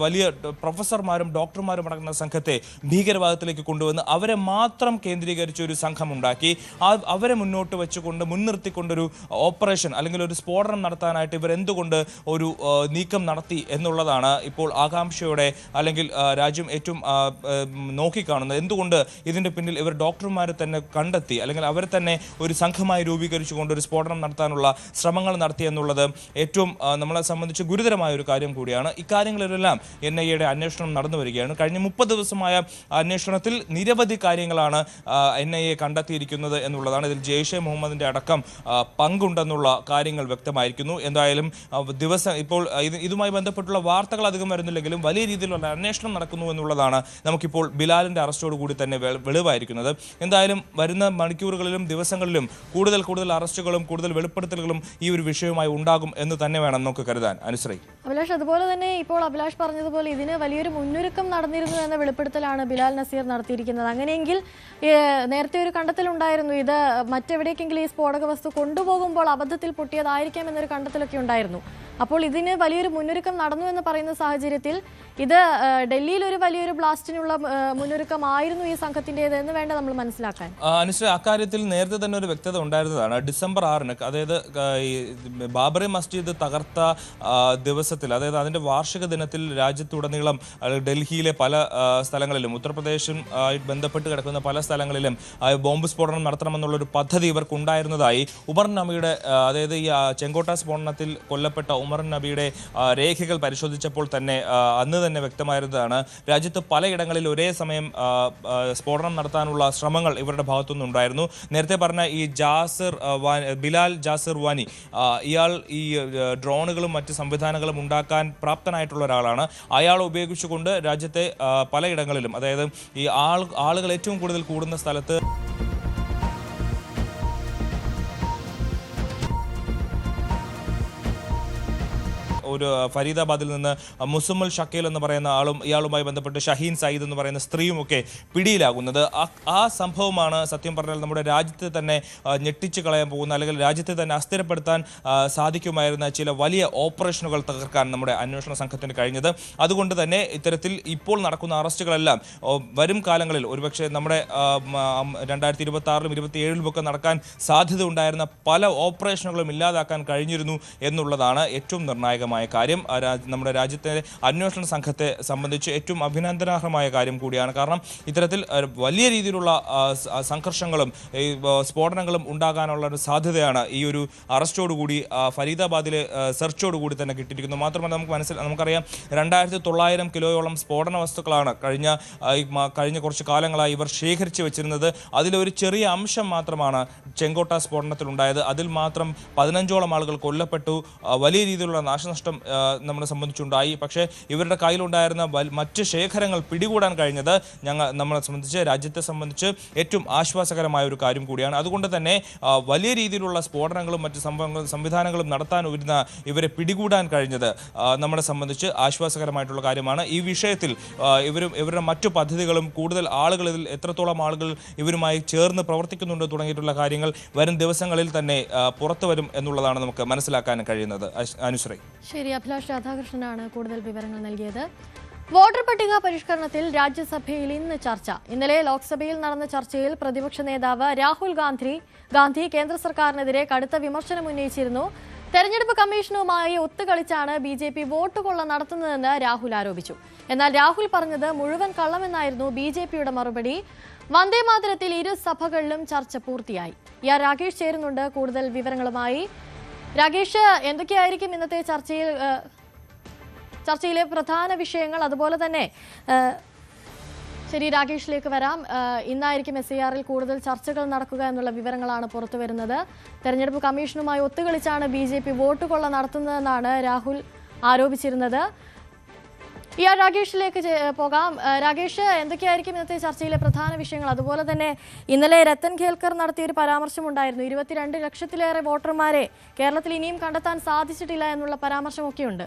വലിയ പ്രൊഫസർമാരും ഡോക്ടർമാരും അടങ്ങുന്ന സംഘത്തെ ഭീകരവാദത്തിലേക്ക് കൊണ്ടുവന്ന് അവരെ മാത്രം കേന്ദ്രീകരിച്ച ഒരു സംഘം ഉണ്ടാക്കി അവരെ മുന്നോട്ട് വെച്ചുകൊണ്ട് മുൻനിർത്തിക്കൊണ്ടൊരു ഓപ്പറേഷൻ അല്ലെങ്കിൽ ഒരു സ്ഫോടനം നടത്താനായിട്ട് ഇവർ എന്തുകൊണ്ട് ഒരു നീക്കം നടത്തി എന്നുള്ളതാണ് ഇപ്പോൾ ആകാംക്ഷയോടെ അല്ലെങ്കിൽ രാജ്യം ഏറ്റവും നോക്കിക്കാണുന്നത്. എന്തുകൊണ്ട് ഇതിൻ്റെ പിന്നിൽ ഇവർ ഡോക്ടർമാരെ തന്നെ കണ്ടെത്തി അല്ലെങ്കിൽ അവരെ തന്നെ ഒരു സംഘമായി രൂപീകരിച്ചുകൊണ്ട് ഒരു സ്ഫോടനം നടത്താനുള്ള ശ്രമങ്ങൾ നടത്തി എന്നുള്ളത് ഏറ്റവും നമ്മളെ സംബന്ധിച്ച് ഗുരുതരമായ ഒരു കാര്യം കൂടിയാണ്. ഇക്കാര്യങ്ങളിലെല്ലാം NIA അന്വേഷണം നടന്നു വരികയാണ്. കഴിഞ്ഞ 30 ദിവസമായ അന്വേഷണത്തിൽ നിരവധി കാര്യങ്ങളാണ് NIA കണ്ടെത്തിയിരിക്കുന്നത് എന്നുള്ളതാണ്. ഇതിൽ ജെയ്ഷെ മുഹമ്മദിന്റെ അടക്കം പങ്കുണ്ടെന്നുള്ള കാര്യങ്ങൾ വ്യക്തമായിരിക്കുന്നു. എന്തായാലും ഇപ്പോൾ ഇതുമായി ബന്ധപ്പെട്ടുള്ള വാർത്തകൾ അധികം വരുന്നില്ലെങ്കിലും വലിയ രീതിയിലുള്ള അന്വേഷണം നടക്കുന്നു എന്നുള്ളതാണ് നമുക്കിപ്പോൾ ബിലാലിന്റെ അറസ്റ്റോട് കൂടി തന്നെ വെളിവായിരിക്കുന്നത്. എന്തായാലും വരുന്ന മണിക്കൂറുകളിലും ദിവസങ്ങളിലും കൂടുതൽ അറസ്റ്റുകളും കൂടുതൽ വെളിപ്പെടുത്തലുകളും ഈ ഒരു വിഷയവുമായി ഉണ്ടാകും എന്ന് തന്നെ വേണം നമുക്ക് കരുതാൻ. അനുശ്രീ.
അഭിലാഷ്, അതുപോലെ തന്നെ ഇപ്പോൾ അഭിലാഷ് പറഞ്ഞതുപോലെ ഇതിന് വലിയൊരു മുന്നൊരുക്കം നടന്നിരുന്നു എന്ന വെളിപ്പെടുത്തലാണ് ബിലാൽ നസീർ നടത്തിയിരിക്കുന്നത്. അങ്ങനെയെങ്കിൽ നേരത്തെ ഒരു കണ്ടെത്തലുണ്ടായിരുന്നു, ഇത് മറ്റെവിടേക്കെങ്കിലും ഈ സ്ഫോടക വസ്തു കൊണ്ടുപോകുമ്പോൾ അബദ്ധത്തിൽ പൊട്ടിയതായിരിക്കാം എന്നൊരു കണ്ടെത്തലൊക്കെ ഉണ്ടായിരുന്നു. അപ്പോൾ ഇതിന് വലിയൊരു മുന്നൊരുക്കം നടന്നു എന്ന് പറയുന്ന സാഹചര്യത്തിൽ ഇത് ഡൽഹിയിൽ ഒരു വലിയൊരു ബ്ലാസ്റ്റിനുള്ള മുന്നൊരുക്കമായിരുന്നു ഈ സംഘത്തിൻ്റെത് എന്ന് വേണ്ട നമ്മൾ മനസ്സിലാക്കാൻ.
അനുശ്രീ, അക്കാര്യത്തിൽ നേരത്തെ തന്നെ ഒരു വ്യക്തത ഉണ്ടായിരുന്നതാണ്. ഡിസംബർ 6-ന്, അതായത് ഈ ബാബറി മസ്ജിദ് തകർത്ത ദിവസത്തിൽ, അതായത് അതിൻ്റെ വാർഷിക ദിനത്തിൽ രാജ്യത്തുടനീളം ഡൽഹിയിലെ പല സ്ഥലങ്ങളിലും ഉത്തർപ്രദേശും ബന്ധപ്പെട്ട് കിടക്കുന്ന പല സ്ഥലങ്ങളിലും ബോംബ് സ്ഫോടനം നടത്തണമെന്നുള്ളൊരു പദ്ധതി ഇവർക്കുണ്ടായിരുന്നതായി ഉമർ നബിയുടെ, അതായത് ഈ ചെങ്കോട്ട സ്ഫോടനത്തിൽ കൊല്ലപ്പെട്ട ഉമർ നബിയുടെ രേഖകൾ പരിശോധിച്ചപ്പോൾ തന്നെ അന്ന് തന്നെ വ്യക്തമായിരുന്നതാണ്. രാജ്യത്ത് പലയിടങ്ങളിൽ ഒരേ സമയം സ്ഫോടനം നടത്താനുള്ള ശ്രമങ്ങൾ ഇവരുടെ ഭാഗത്തുനിന്നുണ്ടായിരുന്നു. നേരത്തെ പറഞ്ഞ ഈ ബിലാൽ ജാസിർ വാനി, ഇയാൾ ഈ ഡ്രോണുകളും മറ്റ് സംവിധാനങ്ങളും ഉണ്ടാക്കാൻ പ്രാപ്തനായിട്ടുള്ള ഒരാളാണ്. അയാൾ ഉപയോഗിച്ചുകൊണ്ട് രാജ്യത്തെ പലയിടങ്ങളിലും, അതായത് ഈ ആളുകൾ ഏറ്റവും കൂടുതൽ കൂടുന്ന സ്ഥലത്ത് ഒരു ഫരീദാബാദിൽ നിന്ന് മുസമ്മുൽ ഷക്കീൽ എന്ന് പറയുന്ന ആളും ഇയാളുമായി ബന്ധപ്പെട്ട് ഷഹീൻ സയ്യിദ് എന്ന് പറയുന്ന സ്ത്രീയുമൊക്കെ പിടിയിലാകുന്നത്. ആ സംഭവമാണ് സത്യം പറഞ്ഞാൽ നമ്മുടെ രാജ്യത്തെ തന്നെ ഞെട്ടിച്ചു കളയാൻ പോകുന്ന, അല്ലെങ്കിൽ രാജ്യത്തെ തന്നെ അസ്ഥിരപ്പെടുത്താൻ സാധിക്കുമായിരുന്ന ചില വലിയ ഓപ്പറേഷനുകൾ തകർക്കാൻ നമ്മുടെ അന്വേഷണ സംഘത്തിന് കഴിഞ്ഞത്. അതുകൊണ്ട് തന്നെ ഇത്തരത്തിൽ ഇപ്പോൾ നടക്കുന്ന അറസ്റ്റുകളെല്ലാം വരും കാലങ്ങളിൽ ഒരുപക്ഷെ നമ്മുടെ 2026-ലും 2027-ലും ഒക്കെ നടക്കാൻ സാധ്യത ഉണ്ടായിരുന്ന പല ഓപ്പറേഷനുകളും ഇല്ലാതാക്കാൻ കഴിഞ്ഞിരുന്നു എന്നുള്ളതാണ് ഏറ്റവും നിർണായകമായ ആശ്വാസകരമായ കാര്യം. നമ്മുടെ രാജ്യത്തെ അന്വേഷണ സംഘത്തെ സംബന്ധിച്ച് ഏറ്റവും അഭിനന്ദനാർഹമായ കാര്യം കൂടിയാണ്. കാരണം ഇത്തരത്തിൽ വലിയ രീതിയിലുള്ള സംഘർഷങ്ങളും ഈ സ്ഫോടനങ്ങളും ഉണ്ടാകാനുള്ള ഒരു സാധ്യതയാണ് ഈ ഒരു അറസ്റ്റോടുകൂടി ഫരീദാബാദിലെ സെർച്ചോടുകൂടി തന്നെ കിട്ടിയിരിക്കുന്നത്. മാത്രമല്ല നമുക്കറിയാം 2900 കിലോയോളം സ്ഫോടന വസ്തുക്കളാണ് കഴിഞ്ഞ കുറച്ച് കാലങ്ങളായി ഇവർ ശേഖരിച്ചു വെച്ചിരുന്നത്. അതിലൊരു ചെറിയ അംശം മാത്രമാണ് ചെങ്കോട്ട സ്ഫോടനത്തിലുണ്ടായത്. അതിൽ മാത്രം 15ഓളം ആളുകൾ കൊല്ലപ്പെട്ടു. വലിയ രീതിയിലുള്ള നാശനഷ്ടം നമ്മളെ സംബന്ധിച്ചുണ്ടായി. പക്ഷേ ഇവരുടെ കയ്യിലുണ്ടായിരുന്ന മറ്റ് ശേഖരങ്ങൾ പിടികൂടാൻ കഴിഞ്ഞത് നമ്മളെ സംബന്ധിച്ച്, രാജ്യത്തെ സംബന്ധിച്ച് ഏറ്റവും ആശ്വാസകരമായ ഒരു കാര്യം കൂടിയാണ്. അതുകൊണ്ട് തന്നെ വലിയ രീതിയിലുള്ള സ്ഫോടനങ്ങളും മറ്റ് സംവിധാനങ്ങളും നടത്താൻ വരുന്ന ഇവരെ പിടികൂടാൻ കഴിഞ്ഞത് നമ്മളെ സംബന്ധിച്ച് ആശ്വാസകരമായിട്ടുള്ള കാര്യമാണ്. ഈ വിഷയത്തിൽ ഇവരുടെ മറ്റു പദ്ധതികളും കൂടുതൽ ആളുകൾ ഇതിൽ എത്രത്തോളം ആളുകൾ ഇവരുമായി ചേർന്ന് പ്രവർത്തിക്കുന്നുണ്ട് തുടങ്ങിയിട്ടുള്ള കാര്യങ്ങൾ വരും ദിവസങ്ങളിൽ തന്നെ പുറത്തു വരും എന്നുള്ളതാണ് നമുക്ക് മനസ്സിലാക്കാൻ കഴിയുന്നത്. അനുശ്രീ.
ശരി, അഭിലാഷ് രാധാകൃഷ്ണനാണ് കൂടുതൽ വിവരങ്ങൾ നൽകിയത്. വോട്ടർ പട്ടിക പരിഷ്കരണത്തിൽ രാജ്യസഭയിൽ ഇന്ന് ചർച്ച. ഇന്നലെ ലോക്സഭയിൽ നടന്ന ചർച്ചയിൽ പ്രതിപക്ഷ നേതാവ് രാഹുൽ ഗാന്ധി കേന്ദ്ര സർക്കാരിനെതിരെ കടുത്ത വിമർശനം ഉന്നയിച്ചിരുന്നു. തെരഞ്ഞെടുപ്പ് കമ്മീഷനുമായി ഒത്തുകളിച്ചാണ് BJP വോട്ട് കൊള്ള നടത്തുന്നതെന്ന് രാഹുൽ ആരോപിച്ചു. എന്നാൽ രാഹുൽ പറഞ്ഞത് മുഴുവൻ കള്ളമെന്നായിരുന്നു BJPയുടെ മറുപടി. വന്ദേമാതരത്തിൽ ഇരു സഭകളിലും ചർച്ച പൂർത്തിയായി. രാകേഷ് ചേരുന്നുണ്ട് കൂടുതൽ വിവരങ്ങളുമായി. രാകേഷ്, എന്തൊക്കെയായിരിക്കും ഇന്നത്തെ ചർച്ചയിലെ പ്രധാന വിഷയങ്ങൾ? അതുപോലെ തന്നെ ശരി, രാകേഷിലേക്ക് വരാം. ഇന്നായിരിക്കും SIR-ൽ കൂടുതൽ ചർച്ചകൾ നടക്കുക എന്നുള്ള വിവരങ്ങളാണ് പുറത്തു വരുന്നത്. തെരഞ്ഞെടുപ്പ് കമ്മീഷനുമായി ഒത്തുകളിച്ചാണ് BJP വോട്ട് കൊള്ള നടത്തുന്നതെന്നാണ് രാഹുൽ ആരോപിച്ചിരുന്നത്. രാകേഷിലേക്ക് പോകാം. രാകേഷ്, എന്തൊക്കെയായിരിക്കും ഇന്നത്തെ ചർച്ചയിലെ പ്രധാന വിഷയങ്ങൾ? അതുപോലെ തന്നെ ഇന്നലെ രത്തൻ ഖേൽക്കർ നടത്തിയ ഒരു പരാമർശമുണ്ടായിരുന്നു. 22 ലക്ഷത്തിലേറെ വോട്ടർമാരെ കേരളത്തിൽ ഇനിയും കണ്ടെത്താൻ സാധിച്ചിട്ടില്ല എന്നുള്ള പരാമർശമൊക്കെയുണ്ട്.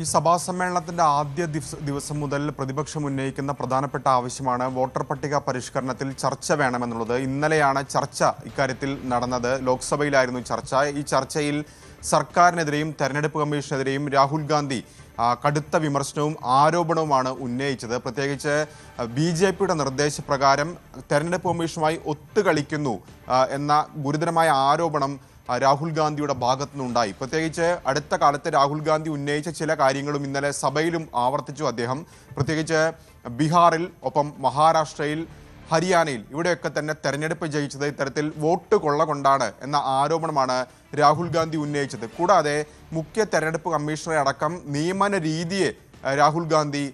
ഈ സഭാ സമ്മേളനത്തിന്റെ ആദ്യ ദിവസം മുതൽ പ്രതിപക്ഷം ഉന്നയിക്കുന്ന പ്രധാനപ്പെട്ട ആവശ്യമാണ് വോട്ടർ പട്ടിക പരിഷ്കരണത്തിൽ ചർച്ച വേണമെന്നുള്ളത്. ഇന്നലെയാണ് ചർച്ച ഇക്കാര്യത്തിൽ നടന്നത്. ലോക്സഭയിലായിരുന്നു ചർച്ച. ഈ ചർച്ചയിൽ സർക്കാരിനെതിരെയും തെരഞ്ഞെടുപ്പ് കമ്മീഷനെതിരെയും രാഹുൽ ഗാന്ധി കടുത്ത വിമർശനവും ആരോപണവുമാണ് ഉന്നയിച്ചത്. പ്രത്യേകിച്ച് BJPയുടെ നിർദ്ദേശപ്രകാരം തെരഞ്ഞെടുപ്പ് കമ്മീഷനുമായി ഒത്തുകളിക്കുന്നു എന്ന ഗുരുതരമായ ആരോപണം രാഹുൽ ഗാന്ധിയുടെ ഭാഗത്തുനിന്നുണ്ടായി. പ്രത്യേകിച്ച് അടുത്ത കാലത്ത് രാഹുൽ ഗാന്ധി ഉന്നയിച്ച ചില കാര്യങ്ങളും ഇന്നലെ സഭയിലും ആവർത്തിച്ചു അദ്ദേഹം. പ്രത്യേകിച്ച് ബീഹാറിൽ, ഒപ്പം മഹാരാഷ്ട്രയിൽ, ഹരിയാനയിൽ ഇവിടെയൊക്കെ തന്നെ തെരഞ്ഞെടുപ്പ് ജയിച്ചത് ഇത്തരത്തിൽ വോട്ട് കൊള്ള കൊണ്ടാണ് എന്ന ആരോപണമാണ് രാഹുൽ ഗാന്ധി ഉന്നയിച്ചത്. കൂടാതെ മുഖ്യ തെരഞ്ഞെടുപ്പ് കമ്മീഷണറെ അടക്കം നിയമന രീതിയെ രാഹുൽ ഗാന്ധി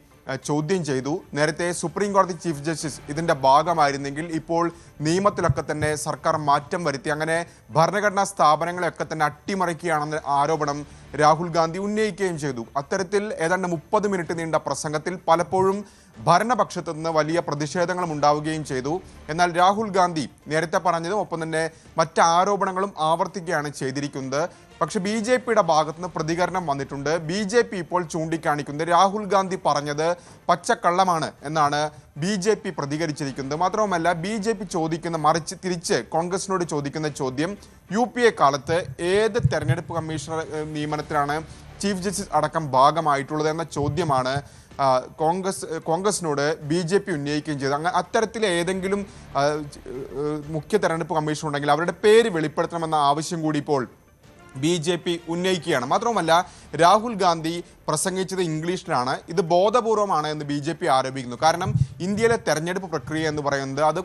ചോദ്യം ചെയ്തു. നേരത്തെ സുപ്രീം കോടതി ചീഫ് ജസ്റ്റിസ് ഇതിൻ്റെ ഭാഗമായിരുന്നെങ്കിൽ ഇപ്പോൾ നിയമത്തിലൊക്കെ തന്നെ സർക്കാർ മാറ്റം വരുത്തി, അങ്ങനെ ഭരണഘടനാ സ്ഥാപനങ്ങളെയൊക്കെ തന്നെ അട്ടിമറിക്കുകയാണെന്ന ആരോപണം രാഹുൽ ഗാന്ധി ഉന്നയിക്കുകയും ചെയ്തു. അത്തരത്തിൽ ഏതാണ്ട് 30 മിനിറ്റ് നീണ്ട പ്രസംഗത്തിൽ പലപ്പോഴും ഭരണപക്ഷത്തു നിന്ന് വലിയ പ്രതിഷേധങ്ങളും ഉണ്ടാവുകയും ചെയ്തു. എന്നാൽ രാഹുൽ ഗാന്ധി നേരത്തെ പറഞ്ഞതും ഒപ്പം തന്നെ മറ്റ് ആരോപണങ്ങളും ആവർത്തിക്കുകയാണ് ചെയ്തിരിക്കുന്നത്. പക്ഷെ BJPയുടെ ഭാഗത്തുനിന്ന് പ്രതികരണം വന്നിട്ടുണ്ട്. BJP ഇപ്പോൾ ചൂണ്ടിക്കാണിക്കുന്നത് രാഹുൽ ഗാന്ധി പറഞ്ഞത് പച്ചക്കള്ളമാണ് എന്നാണ് BJP പ്രതികരിച്ചിരിക്കുന്നത്. മാത്രവുമല്ല, BJP ചോദിക്കുന്ന മറിച്ച് തിരിച്ച് കോൺഗ്രസിനോട് ചോദിക്കുന്ന ചോദ്യം UPA കാലത്ത് ഏത് തെരഞ്ഞെടുപ്പ് കമ്മീഷണർ നിയമനത്തിലാണ് ചീഫ് ജസ്റ്റിസ് അടക്കം ഭാഗമായിട്ടുള്ളത് എന്ന ചോദ്യമാണ് കോൺഗ്രസിനോട് BJP ഉന്നയിക്കുകയും ചെയ്തു. അങ്ങനെ അത്തരത്തിലെ ഏതെങ്കിലും മുഖ്യ തെരഞ്ഞെടുപ്പ് കമ്മീഷൻ ഉണ്ടെങ്കിൽ അവരുടെ പേര് വെളിപ്പെടുത്തണമെന്ന ആവശ്യം കൂടി ഇപ്പോൾ BJP ഉന്നയിക്കുകയാണ്. മാത്രവുമല്ല, രാഹുൽ ഗാന്ധി പ്രസംഗിച്ചത് ഇംഗ്ലീഷിലാണ്. ഇത് ബോധപൂർവമാണ് എന്ന് BJP ആരോപിക്കുന്നു. കാരണം ഇന്ത്യയിലെ തെരഞ്ഞെടുപ്പ് പ്രക്രിയ എന്ന് പറയുന്നത് അത്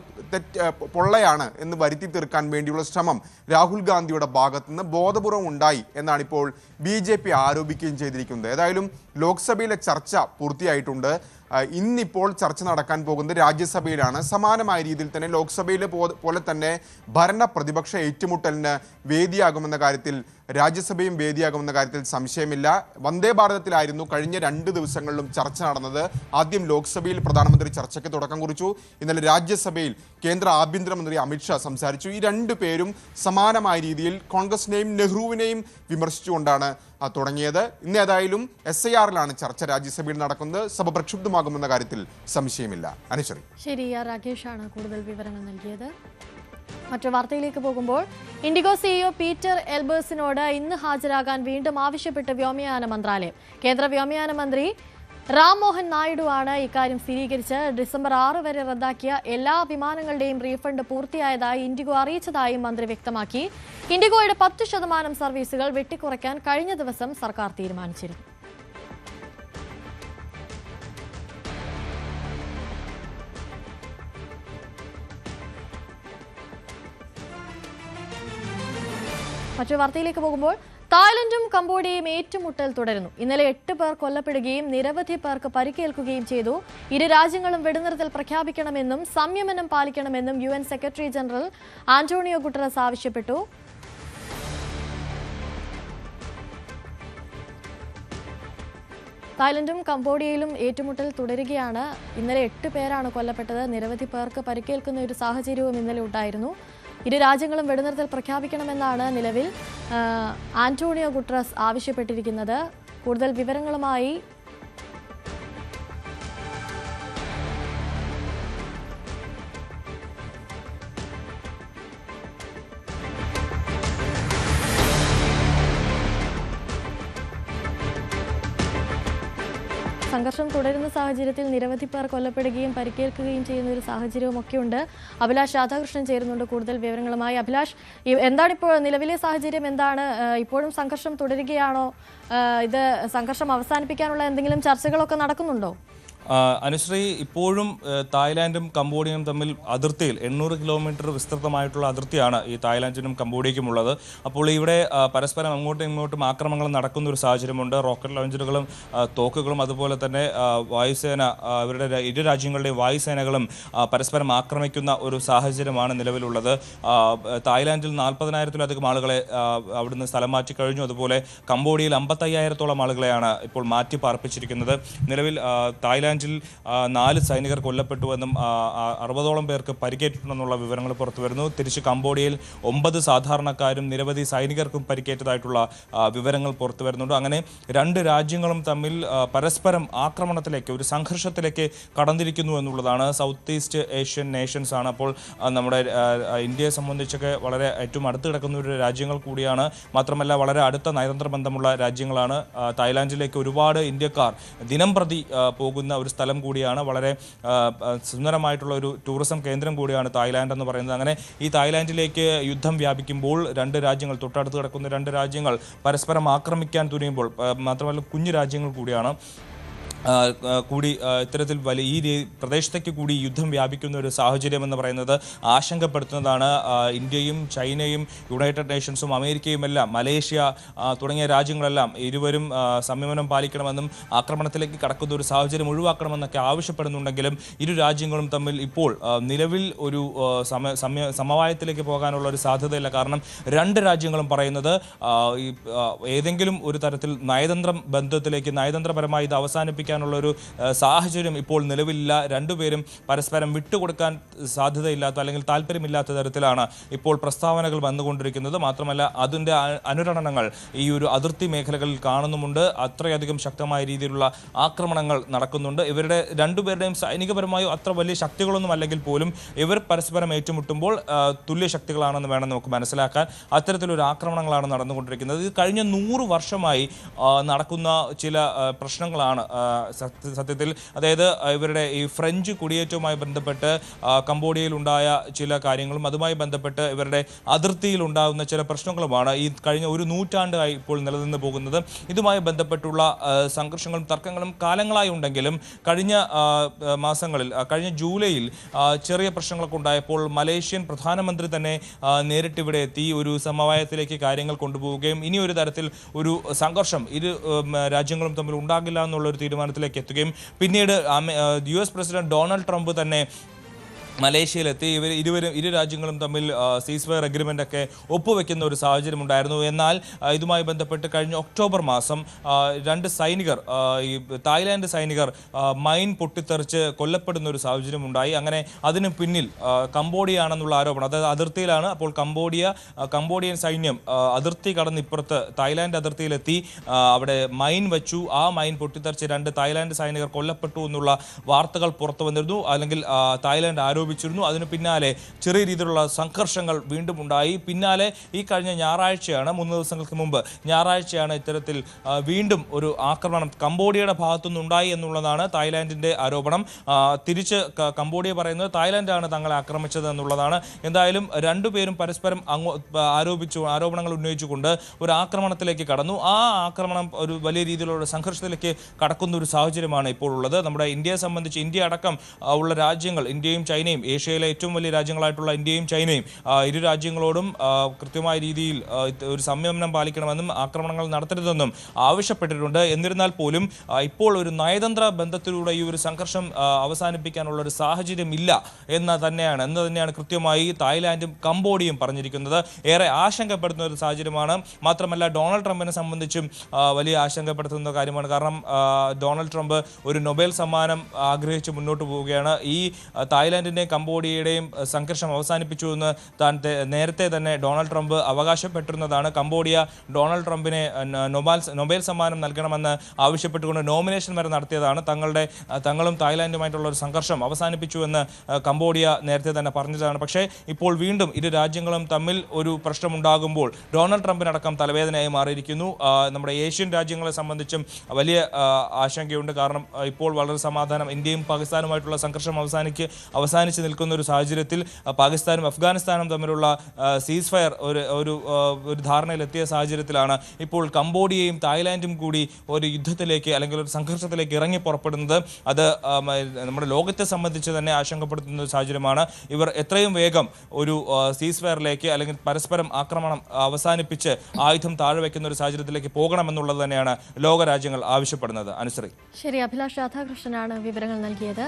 പൊള്ളയാണ് എന്ന് വരുത്തി തീർക്കാൻ വേണ്ടിയുള്ള ശ്രമം രാഹുൽ ഗാന്ധിയുടെ ഭാഗത്തുനിന്ന് ബോധപൂർവം ഉണ്ടായി എന്നാണ് ഇപ്പോൾ BJP ആരോപിക്കുകയും ചെയ്തിരിക്കുന്നത്. ഏതായാലും ലോക്സഭയിലെ ചർച്ച പൂർത്തിയായിട്ടുണ്ട്. ഇന്നിപ്പോൾ ചർച്ച നടക്കാൻ പോകുന്നത് രാജ്യസഭയിലാണ്. സമാനമായ രീതിയിൽ തന്നെ ലോക്സഭയിലെ പോലെ തന്നെ ഭരണ പ്രതിപക്ഷ ഏറ്റുമുട്ടലിന് വേദിയാകുമെന്ന കാര്യത്തിൽ രാജ്യസഭയും വേദിയാകുമെന്ന കാര്യത്തിൽ സംശയമില്ല. വന്ദേ ഭാരതത്തിലായിരുന്നു കഴിഞ്ഞ 2 ദിവസങ്ങളിലും ചർച്ച നടന്നത്. ആദ്യം ലോക്സഭയിൽ പ്രധാനമന്ത്രി ചർച്ചയ്ക്ക് തുടക്കം കുറിച്ചു. ഇന്നലെ രാജ്യസഭയിൽ കേന്ദ്ര ആഭ്യന്തരമന്ത്രി അമിത്ഷാ സംസാരിച്ചു. ഈ 2 പേരും സമാനമായ രീതിയിൽ കോൺഗ്രസിനെയും നെഹ്റുവിനെയും വിമർശിച്ചുകൊണ്ടാണ് തുടങ്ങിയത്. ഇന്ന് ഏതായാലും SIR-ലാണ് ചർച്ച രാജ്യസഭയിൽ നടക്കുന്നത്. സഭ പ്രക്ഷുബ്ധമാകുമെന്ന കാര്യത്തിൽ സംശയമില്ല. അനുശ്രീ.
ശരി, രാകേഷാണ് കൂടുതൽ വിവരങ്ങൾ നൽകിയത്. മറ്റു വാർത്തയിലേക്ക് പോകുമ്പോൾ ഇൻഡിഗോ CEO പീറ്റർ എൽബേഴ്സിനോട് ഇന്ന് ഹാജരാകാൻ വീണ്ടും ആവശ്യപ്പെട്ട് വ്യോമയാന മന്ത്രാലയം. കേന്ദ്ര വ്യോമയാന മന്ത്രി റാം മോഹൻ നായിഡു ആണ് ഇക്കാര്യം സ്ഥിരീകരിച്ച് ഡിസംബർ 6 വരെ റദ്ദാക്കിയ എല്ലാ വിമാനങ്ങളുടെയും റീഫണ്ട് പൂർത്തിയായതായി ഇൻഡിഗോ അറിയിച്ചതായും മന്ത്രി വ്യക്തമാക്കി. ഇൻഡിഗോയുടെ 10% സർവീസുകൾ വെട്ടിക്കുറയ്ക്കാൻ കഴിഞ്ഞ ദിവസം സർക്കാർ തീരുമാനിച്ചിരുന്നു. മറ്റൊരു വാർത്തയിലേക്ക് പോകുമ്പോൾ തായ്ലൻഡും കംബോഡിയയും ഏറ്റുമുട്ടൽ തുടരുന്നു. ഇന്നലെ 8 പേർ കൊല്ലപ്പെടുകയും നിരവധി പേർക്ക് പരിക്കേൽക്കുകയും ചെയ്തു. ഇരു രാജ്യങ്ങളും വെടിനിർത്തൽ പ്രഖ്യാപിക്കണമെന്നും സംയമനം പാലിക്കണമെന്നും UN secretary general Antonio Guterres ആവശ്യപ്പെട്ടു. തായ്ലൻഡും കംബോഡിയയിലും ഏറ്റുമുട്ടൽ തുടരുകയാണ്. ഇന്നലെ 8 പേരാണ് കൊല്ലപ്പെട്ടത്. നിരവധി പേർക്ക് പരിക്കേൽക്കുന്ന ഒരു സാഹചര്യവും ഇന്നലെ ഉണ്ടായിരുന്നു. ഇരു രാജ്യങ്ങളും വെടിനിർത്തൽ പ്രഖ്യാപിക്കണമെന്നാണ് നിലവിൽ ആന്റോണിയോ ഗുട്ടറസ് ആവശ്യപ്പെട്ടിരിക്കുന്നത്. കൂടുതൽ വിവരങ്ങളുമായി സംഘർഷം തുടരുന്ന സാഹചര്യത്തിൽ നിരവധി പേർ കൊല്ലപ്പെടുകയും പരിക്കേൽക്കുകയും ചെയ്യുന്ന ഒരു സാഹചര്യവുമൊക്കെയുണ്ട്. അഭിലാഷ് രാധാകൃഷ്ണൻ ചേരുന്നുണ്ട് കൂടുതൽ വിവരങ്ങളുമായി. അഭിലാഷ്, എന്താണിപ്പോൾ നിലവിലെ സാഹചര്യം? എന്താണ് ഇപ്പോഴും സംഘർഷം തുടരുകയാണോ? ഇത് സംഘർഷം അവസാനിപ്പിക്കാനുള്ള എന്തെങ്കിലും ചർച്ചകളൊക്കെ നടക്കുന്നുണ്ടോ?
അനുശ്രീ, ഇപ്പോഴും തായ്ലാൻഡും കംബോഡിയയും തമ്മിൽ അതിർത്തിയിൽ 800 കിലോമീറ്റർ വിസ്തൃതമായിട്ടുള്ള അതിർത്തിയാണ് ഈ തായ്ലാൻഡിനും കംബോഡിയയ്ക്കുമുള്ളത്. അപ്പോൾ ഇവിടെ പരസ്പരം അങ്ങോട്ടും ഇങ്ങോട്ടും ആക്രമണങ്ങൾ നടക്കുന്ന ഒരു സാഹചര്യമുണ്ട്. റോക്കറ്റ് ലോഞ്ചറുകളും തോക്കുകളും അതുപോലെ തന്നെ വായുസേന, ഇവരുടെ ഇരു രാജ്യങ്ങളുടെയും വായുസേനകളും പരസ്പരം ആക്രമിക്കുന്ന ഒരു സാഹചര്യമാണ് നിലവിലുള്ളത്. തായ്ലാൻഡിൽ 40,000-ത്തിലധികം ആളുകളെ അവിടുന്ന് സ്ഥലം മാറ്റി കഴിഞ്ഞു. അതുപോലെ കംബോഡിയയിൽ 55,000-ത്തോളം ആളുകളെയാണ് ഇപ്പോൾ മാറ്റി പാർപ്പിച്ചിരിക്കുന്നത്. നിലവിൽ തായ്ലാൻഡിൽ 4 സൈനികർ കൊല്ലപ്പെട്ടുവെന്നും 60ഓളം പേർക്ക് പരിക്കേറ്റിട്ടുണ്ടെന്നുള്ള വിവരങ്ങൾ പുറത്തു വരുന്നു. തിരിച്ച് കംബോഡിയയിൽ 9 സാധാരണക്കാരും നിരവധി സൈനികർക്കും പരിക്കേറ്റതായിട്ടുള്ള വിവരങ്ങൾ പുറത്തു വരുന്നുണ്ട്. അങ്ങനെ രണ്ട് രാജ്യങ്ങളും തമ്മിൽ പരസ്പരം ആക്രമണത്തിലേക്ക്, ഒരു സംഘർഷത്തിലേക്ക് കടന്നിരിക്കുന്നു എന്നുള്ളതാണ്. സൗത്ത് ഈസ്റ്റ് ഏഷ്യൻ നേഷൻസ് ആണ്. അപ്പോൾ നമ്മുടെ ഇന്ത്യയെ സംബന്ധിച്ചൊക്കെ വളരെ ഏറ്റവും അടുത്ത് കിടക്കുന്ന ഒരു രാജ്യങ്ങൾ കൂടിയാണ്. മാത്രമല്ല വളരെ അടുത്ത നയതന്ത്ര ബന്ധമുള്ള രാജ്യങ്ങളാണ്. തായ്ലാൻഡിലേക്ക് ഒരുപാട് ഇന്ത്യക്കാർ ദിനം പ്രതി പോകുന്ന ഒരു സ്ഥലം കൂടിയാണ്. വളരെ സുന്ദരമായിട്ടുള്ള ഒരു ടൂറിസം കേന്ദ്രം കൂടിയാണ് തായ്ലാൻഡ് എന്ന് പറയുന്നത്. അങ്ങനെ ഈ തായ്ലാൻഡിലേക്ക് യുദ്ധം വ്യാപിക്കുമ്പോൾ രണ്ട് രാജ്യങ്ങൾ, തൊട്ടടുത്ത് കിടക്കുന്ന രണ്ട് രാജ്യങ്ങൾ പരസ്പരം ആക്രമിക്കാൻ തുനിയുമ്പോൾ, മാത്രമല്ല കുഞ്ഞു രാജ്യങ്ങൾ കൂടിയാണ് ഇത്തരത്തിൽ ഈ പ്രദേശത്തേക്ക് കൂടി യുദ്ധം വ്യാപിക്കുന്ന ഒരു സാഹചര്യം എന്ന് പറയുന്നത് ആശങ്കപ്പെടുത്തുന്നതാണ്. ഇന്ത്യയും ചൈനയും യുണൈറ്റഡ് നേഷൻസും അമേരിക്കയും എല്ലാം, മലേഷ്യ തുടങ്ങിയ രാജ്യങ്ങളെല്ലാം ഇരുവരും സംയമനം പാലിക്കണമെന്നും ആക്രമണത്തിലേക്ക് കടക്കുന്ന ഒരു സാഹചര്യം ഒഴിവാക്കണമെന്നൊക്കെ ആവശ്യപ്പെടുന്നുണ്ടെങ്കിലും ഇരു രാജ്യങ്ങളും തമ്മിൽ ഇപ്പോൾ നിലവിൽ ഒരു സമവായത്തിലേക്ക് പോകാനുള്ള ഒരു സാധ്യതയില്ല. കാരണം രണ്ട് രാജ്യങ്ങളും പറയുന്നത് ഏതെങ്കിലും ഒരു തരത്തിൽ നയതന്ത്ര ബന്ധത്തിലേക്ക്, നയതന്ത്രപരമായി ഇത് അവസാനിപ്പിക്കാനുള്ള ഒരു സാഹചര്യം ഇപ്പോൾ നിലവിലില്ല. രണ്ടുപേരും പരസ്പരം വിട്ടുകൊടുക്കാൻ സാധ്യതയില്ലാത്ത അല്ലെങ്കിൽ താല്പര്യമില്ലാത്ത തരത്തിലാണ് ഇപ്പോൾ പ്രസ്താവനകൾ വന്നുകൊണ്ടിരിക്കുന്നത്. മാത്രമല്ല അതിൻ്റെ അനുരണനങ്ങൾ ഈ ഒരു അതിർത്തി മേഖലകളിൽ കാണുന്നുമുണ്ട്. അത്രയധികം ശക്തമായ രീതിയിലുള്ള ആക്രമണങ്ങൾ നടക്കുന്നുണ്ട്. ഇവരുടെ രണ്ടുപേരുടെയും സൈനികപരമായോ അത്ര വലിയ ശക്തികളൊന്നും അല്ലെങ്കിൽ പോലും ഇവർ പരസ്പരം ഏറ്റുമുട്ടുമ്പോൾ തുല്യ ശക്തികളാണെന്ന് വേണം നമുക്ക് മനസ്സിലാക്കാൻ. അത്തരത്തിലൊരു ആക്രമണങ്ങളാണ് നടന്നുകൊണ്ടിരിക്കുന്നത്. ഇത് കഴിഞ്ഞ 100 വർഷമായി നടക്കുന്ന ചില പ്രശ്നങ്ങളാണ് സത്യത്തിൽ. അതായത് ഇവരുടെ ഈ ഫ്രഞ്ച് കുടിയേറ്റവുമായി ബന്ധപ്പെട്ട് കംബോഡിയയിൽ ഉണ്ടായ ചില കാര്യങ്ങളും അതുമായി ബന്ധപ്പെട്ട് ഇവരുടെ അതിർത്തിയിൽ ഉണ്ടാകുന്ന ചില പ്രശ്നങ്ങളുമാണ് ഈ കഴിഞ്ഞ ഒരു നൂറ്റാണ്ടായി ഇപ്പോൾ നിലനിന്ന് പോകുന്നത്. ഇതുമായി ബന്ധപ്പെട്ടുള്ള സംഘർഷങ്ങളും തർക്കങ്ങളും കാലങ്ങളായി ഉണ്ടെങ്കിലും കഴിഞ്ഞ മാസങ്ങളിൽ, കഴിഞ്ഞ ജൂലൈയിൽ ചെറിയ പ്രശ്നങ്ങളൊക്കെ ഉണ്ടായപ്പോൾ മലേഷ്യൻ പ്രധാനമന്ത്രി തന്നെ നേരിട്ട് ഇവിടെ എത്തി ഒരു സമവായത്തിലേക്ക് കാര്യങ്ങൾ കൊണ്ടുപോവുകയും ഇനി ഒരു തരത്തിൽ ഒരു സംഘർഷം ഇരു രാജ്യങ്ങളും തമ്മിൽ ഉണ്ടാകില്ല എന്നുള്ള ഒരു തീരുമാനത്തിലേക്ക് എത്തുകയും പിന്നീട് US പ്രസിഡന്റ് ഡൊണാൾഡ് ട്രംപ് തന്നെ മലേഷ്യയിലെത്തി ഇരു രാജ്യങ്ങളും തമ്മിൽ സീസ്ഫയർ അഗ്രിമെൻ്റ് ഒക്കെ ഒപ്പുവെക്കുന്ന ഒരു സാഹചര്യം ഉണ്ടായിരുന്നു. എന്നാൽ ഇതുമായി ബന്ധപ്പെട്ട് കഴിഞ്ഞ ഒക്ടോബർ മാസം 2 സൈനികർ, ഈ തായ്ലാൻഡ് സൈനികർ മൈൻ പൊട്ടിത്തെറിച്ച് കൊല്ലപ്പെടുന്ന ഒരു സാഹചര്യം ഉണ്ടായി. അങ്ങനെ അതിന് പിന്നിൽ കംബോഡിയ ആരോപണം. അതായത് അതിർത്തിയിലാണ്. അപ്പോൾ കംബോഡിയൻ സൈന്യം അതിർത്തി കടന്നിപ്പുറത്ത് തായ്ലാൻഡ് അതിർത്തിയിലെത്തി അവിടെ മൈൻ വെച്ചു. ആ മൈൻ പൊട്ടിത്തെറിച്ച് 2 തായ്ലാൻഡ് സൈനികർ കൊല്ലപ്പെട്ടു എന്നുള്ള വാർത്തകൾ പുറത്തു വന്നിരുന്നു. അല്ലെങ്കിൽ തായ്ലാൻഡ് ആരോപിച്ചു ആരോപിച്ചിരുന്നു. അതിനു പിന്നാലെ ചെറിയ രീതിയിലുള്ള സംഘർഷങ്ങൾ വീണ്ടും ഉണ്ടായി. പിന്നാലെ ഈ കഴിഞ്ഞ ഞായറാഴ്ചയാണ്, 3 ദിവസങ്ങൾക്ക് മുമ്പ് ഞായറാഴ്ചയാണ് ഇത്തരത്തിൽ വീണ്ടും ഒരു ആക്രമണം കംബോഡിയയുടെ ഭാഗത്തുനിന്നുണ്ടായി എന്നുള്ളതാണ് തായ്ലാൻഡിന്റെ ആരോപണം. തിരിച്ച് കംബോഡിയ പറയുന്നത് തായ്ലാൻഡാണ് തങ്ങളെ ആക്രമിച്ചത് എന്നുള്ളതാണ്. എന്തായാലും രണ്ടുപേരും പരസ്പരം ആരോപണങ്ങൾ ഉന്നയിച്ചുകൊണ്ട് ഒരു ആക്രമണത്തിലേക്ക് കടന്നു. ആ ആക്രമണം ഒരു വലിയ രീതിയിലുള്ള സംഘർഷത്തിലേക്ക് കടക്കുന്ന ഒരു സാഹചര്യമാണ് ഇപ്പോൾ ഉള്ളത്. നമ്മുടെ ഇന്ത്യയെ സംബന്ധിച്ച് ഇന്ത്യ അടക്കം ഉള്ള രാജ്യങ്ങൾ, ഇന്ത്യയും ചൈനയും, ഏഷ്യയിലെ ഏറ്റവും വലിയ രാജ്യങ്ങളായിട്ടുള്ള ഇന്ത്യയും ചൈനയും ഇരു രാജ്യങ്ങളോടും കൃത്യമായ രീതിയിൽ ഒരു സംയമനം പാലിക്കണമെന്നും ആക്രമണങ്ങൾ നടത്തരുതെന്നും ആവശ്യപ്പെട്ടിട്ടുണ്ട്. എന്നിരുന്നാൽ പോലും ഇപ്പോൾ ഒരു നയതന്ത്ര ബന്ധത്തിലൂടെ ഈ ഒരു സംഘർഷം അവസാനിപ്പിക്കാനുള്ള ഒരു സാഹചര്യം ഇല്ല എന്ന് തന്നെയാണ് കൃത്യമായി തായ്ലാൻഡും കംബോഡിയയും പറഞ്ഞിരിക്കുന്നത്. ഏറെ ആശങ്കപ്പെടുത്തുന്ന ഒരു സാഹചര്യമാണ്. മാത്രമല്ല ഡൊണാൾഡ് ട്രംപിനെ സംബന്ധിച്ചും വലിയ ആശങ്കപ്പെടുത്തുന്ന കാര്യമാണ്. കാരണം ഡൊണാൾഡ് ട്രംപ് ഒരു നൊബേൽ സമ്മാനം ആഗ്രഹിച്ച് മുന്നോട്ട് പോവുകയാണ്. ഈ തായ്ലാൻഡിന്റെയും കംബോഡിയയുടെയും സംഘർഷം അവസാനിപ്പിച്ചുവെന്ന് താൻ നേരത്തെ തന്നെ ഡൊണാൾഡ് ട്രംപ് അവകാശപ്പെട്ടിരുന്നതാണ്. കംബോഡിയ ഡൊണാൾഡ് ട്രംപിനെ നൊബേൽ സമ്മാനം നൽകണമെന്ന് ആവശ്യപ്പെട്ടുകൊണ്ട് നോമിനേഷൻ വരെ നടത്തിയതാണ്. തങ്ങളും തായ്ലാൻഡുമായിട്ടുള്ള ഒരു സംഘർഷം അവസാനിപ്പിച്ചുവെന്ന് കംബോഡിയ നേരത്തെ തന്നെ പറഞ്ഞതാണ്. പക്ഷേ ഇപ്പോൾ വീണ്ടും ഇരു രാജ്യങ്ങളും തമ്മിൽ ഒരു പ്രശ്നമുണ്ടാകുമ്പോൾ ഡൊണാൾഡ് ട്രംപിനടക്കം തലവേദനയായി മാറിയിരിക്കുന്നു. നമ്മുടെ ഏഷ്യൻ രാജ്യങ്ങളെ സംബന്ധിച്ചും വലിയ ആശങ്കയുണ്ട്. കാരണം ഇപ്പോൾ വളരെ സമാധാനം, ഇന്ത്യയും പാകിസ്ഥാനുമായിട്ടുള്ള സംഘർഷം അവസാനിച്ച് നിൽക്കുന്ന ഒരു സാഹചര്യത്തിൽ പാകിസ്ഥാനും അഫ്ഗാനിസ്ഥാനും തമ്മിലുള്ള സീസ് ഫയർ ഒരു ധാരണയിലെത്തിയ സാഹചര്യത്തിലാണ് ഇപ്പോൾ കംബോഡിയയും തായ്ലാൻഡും കൂടി ഒരു യുദ്ധത്തിലേക്ക് അല്ലെങ്കിൽ ഒരു സംഘർഷത്തിലേക്ക് ഇറങ്ങി പുറപ്പെടുന്നത്. അത് നമ്മുടെ ലോകത്തെ സംബന്ധിച്ച് തന്നെ ആശങ്കപ്പെടുത്തുന്ന ഒരു സാഹചര്യമാണ്. ഇവർ എത്രയും വേഗം ഒരു സീസ് ഫയറിലേക്ക് അല്ലെങ്കിൽ പരസ്പരം ആക്രമണം അവസാനിപ്പിച്ച് ആയുധം താഴെ വയ്ക്കുന്ന ഒരു സാഹചര്യത്തിലേക്ക് പോകണമെന്നുള്ളത് തന്നെയാണ് ലോകരാജ്യങ്ങൾ ആവശ്യപ്പെടുന്നത്. അനുശ്രീ.
ശരി, അഭിലാഷ് രാധാകൃഷ്ണനാണ് വിവരങ്ങൾ നൽകിയത്.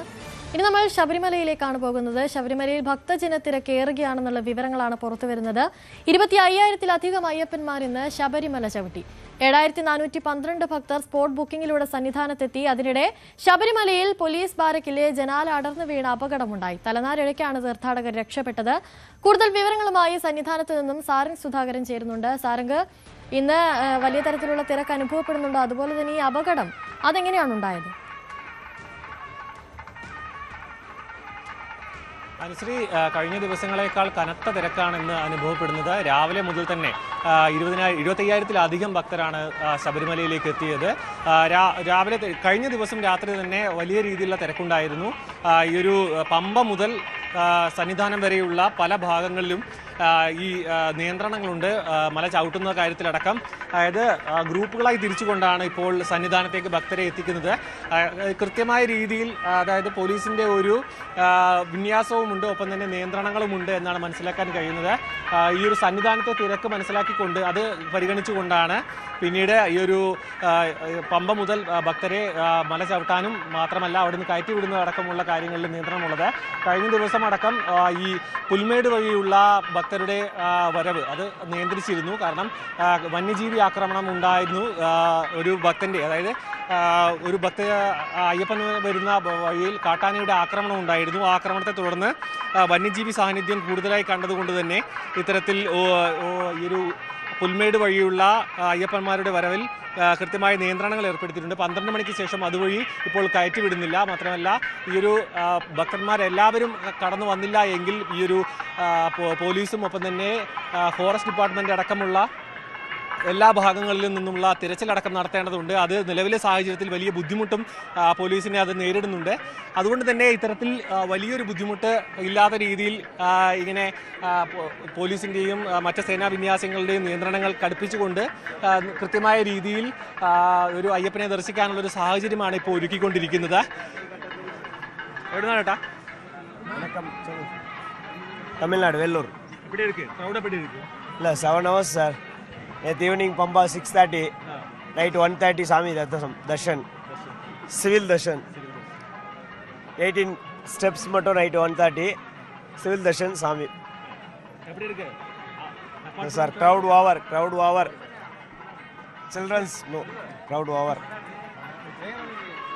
ഇനി നമ്മൾ ശബരിമലയിലേക്കാണ് പോകുന്നത്. ശബരിമലയിൽ ഭക്തജന തിരക്ക് ഏറുകയാണെന്നുള്ള വിവരങ്ങളാണ് പുറത്തുവരുന്നത്. 25,000-ലധികം അയ്യപ്പന്മാർ ഇന്ന് ശബരിമല ചവിട്ടി. 7,412 ഭക്തർ സ്പോട്ട് ബുക്കിംഗിലൂടെ സന്നിധാനത്തെത്തി. അതിനിടെ ശബരിമലയിൽ പോലീസ് ബാരക്കിലെ ജനാല അടർന്നു വീണ അപകടമുണ്ടായി. തലനാരിഴയ്ക്കാണ് തീർത്ഥാടകർ രക്ഷപ്പെട്ടത്. കൂടുതൽ വിവരങ്ങളുമായി സന്നിധാനത്ത് നിന്നും സാരംഗ് സുധാകരൻ ചേരുന്നുണ്ട്. സാരംഗ്, ഇന്ന് വലിയ തരത്തിലുള്ള തിരക്ക് അനുഭവപ്പെടുന്നുണ്ടോ? അതുപോലെ തന്നെ ഈ അപകടം അതെങ്ങനെയാണ് ഉണ്ടായത്?
അനുശ്രീ, കഴിഞ്ഞ ദിവസങ്ങളേക്കാൾ കനത്ത തിരക്കാണ് ഇന്ന് അനുഭവപ്പെടുന്നത്. രാവിലെ മുതൽ തന്നെ 25,000-ലധികം ഭക്തരാണ് ശബരിമലയിലേക്ക് എത്തിയത്. രാവിലെ കഴിഞ്ഞ ദിവസം രാത്രി തന്നെ വലിയ രീതിയിലുള്ള തിരക്കുണ്ടായിരുന്നു. ഈ ഒരു പമ്പ മുതൽ സന്നിധാനം വരെയുള്ള പല ഭാഗങ്ങളിലും ഈ നിയന്ത്രണങ്ങളുണ്ട്. മല ചവിട്ടുന്ന കാര്യത്തിലടക്കം, അതായത് ഗ്രൂപ്പുകളായി തിരിച്ചുകൊണ്ടാണ് ഇപ്പോൾ സന്നിധാനത്തേക്ക് ഭക്തരെ എത്തിക്കുന്നത്. കൃത്യമായ രീതിയിൽ, അതായത് പോലീസിൻ്റെ ഒരു വിന്യാസവുമുണ്ട്, ഒപ്പം തന്നെ നിയന്ത്രണങ്ങളുമുണ്ട് എന്നാണ് മനസ്സിലാക്കാൻ കഴിയുന്നത്. ഈ ഒരു സന്നിധാനത്തെ തിരക്ക് മനസ്സിലാക്കിക്കൊണ്ട് അത് പരിഗണിച്ചുകൊണ്ടാണ് പിന്നീട് ഈ ഒരു പമ്പ മുതൽ ഭക്തരെ മല ചവിട്ടാനും മാത്രമല്ല അവിടുന്ന് കയറ്റി വിടുന്നതടക്കമുള്ള കാര്യങ്ങളിൽ നിയന്ത്രണമുള്ളത്. കഴിഞ്ഞ ദിവസം അടക്കം ഈ പുൽമേട് വഴിയുള്ള ഭക്തരുടെ വരവ് അത് നിയന്ത്രിച്ചിരുന്നു. കാരണം വന്യജീവി ആക്രമണം ഉണ്ടായിരുന്നു. ഒരു ഭക്തൻ്റെ, അതായത് ഒരു അയ്യപ്പൻ വരുന്ന വഴിയിൽ കാട്ടാനയുടെ ആക്രമണം ഉണ്ടായിരുന്നു. ആ ആക്രമണത്തെ തുടർന്ന് വന്യജീവി സാന്നിധ്യം കൂടുതലായി കണ്ടതുകൊണ്ട് തന്നെ ഇത്തരത്തിൽ ഈ ഒരു പുൽമേട് വഴിയുള്ള അയ്യപ്പന്മാരുടെ വരവിൽ കൃത്യമായ നിയന്ത്രണങ്ങൾ ഏർപ്പെടുത്തിയിട്ടുണ്ട്. 12 മണിക്ക് ശേഷം അതുവഴി ഇപ്പോൾ കയറ്റി വിടുന്നില്ല. മാത്രമല്ല ഈ ഒരു ഭക്തന്മാരെല്ലാവരും കടന്നു വന്നില്ല എങ്കിൽ ഈ ഒരു പോലീസും ഒപ്പം തന്നെ ഫോറസ്റ്റ് ഡിപ്പാർട്ട്മെൻറ്റ് അടക്കമുള്ള എല്ലാ ഭാഗങ്ങളിൽ നിന്നുമുള്ള തിരച്ചിലടക്കം നടത്തേണ്ടതുണ്ട്. അത് നിലവിലെ സാഹചര്യത്തിൽ വലിയ ബുദ്ധിമുട്ടും പോലീസിനെ അത് നേരിടുന്നുണ്ട്. അതുകൊണ്ട് തന്നെ ഇത്തരത്തിൽ വലിയൊരു ബുദ്ധിമുട്ട് ഇല്ലാത്ത രീതിയിൽ ഇങ്ങനെ പോലീസിൻ്റെയും മറ്റ് സേനാ വിന്യാസങ്ങളുടെയും നിയന്ത്രണങ്ങൾ കടുപ്പിച്ചുകൊണ്ട് കൃത്യമായ രീതിയിൽ ഒരു അയ്യപ്പനെ ദർശിക്കാനുള്ളൊരു സാഹചര്യമാണ് ഇപ്പോൾ ഒരുക്കിക്കൊണ്ടിരിക്കുന്നത്. എവിടുന്നാണ് ഏട്ടാ?
തമിഴ്നാട്, വെല്ലൂർ.
ഇവിടെ ഇരിക്കും, ക്രൗഡ് എവിടെ ഇരിക്കും?
இல்லை 7 hours சார். நேற்று ஈவினிங் பம்பா 6:30, நைட் 1:30 சாமி தர்ஷன், சிவில் தர்ஷன். 18 ஸ்டெப்ஸ் மட்டும் நைட் 1:30 சிவில் தர்ஷன் சாமி.
எப்படி இருக்கு
sir? crowd over. Children's no crowd over.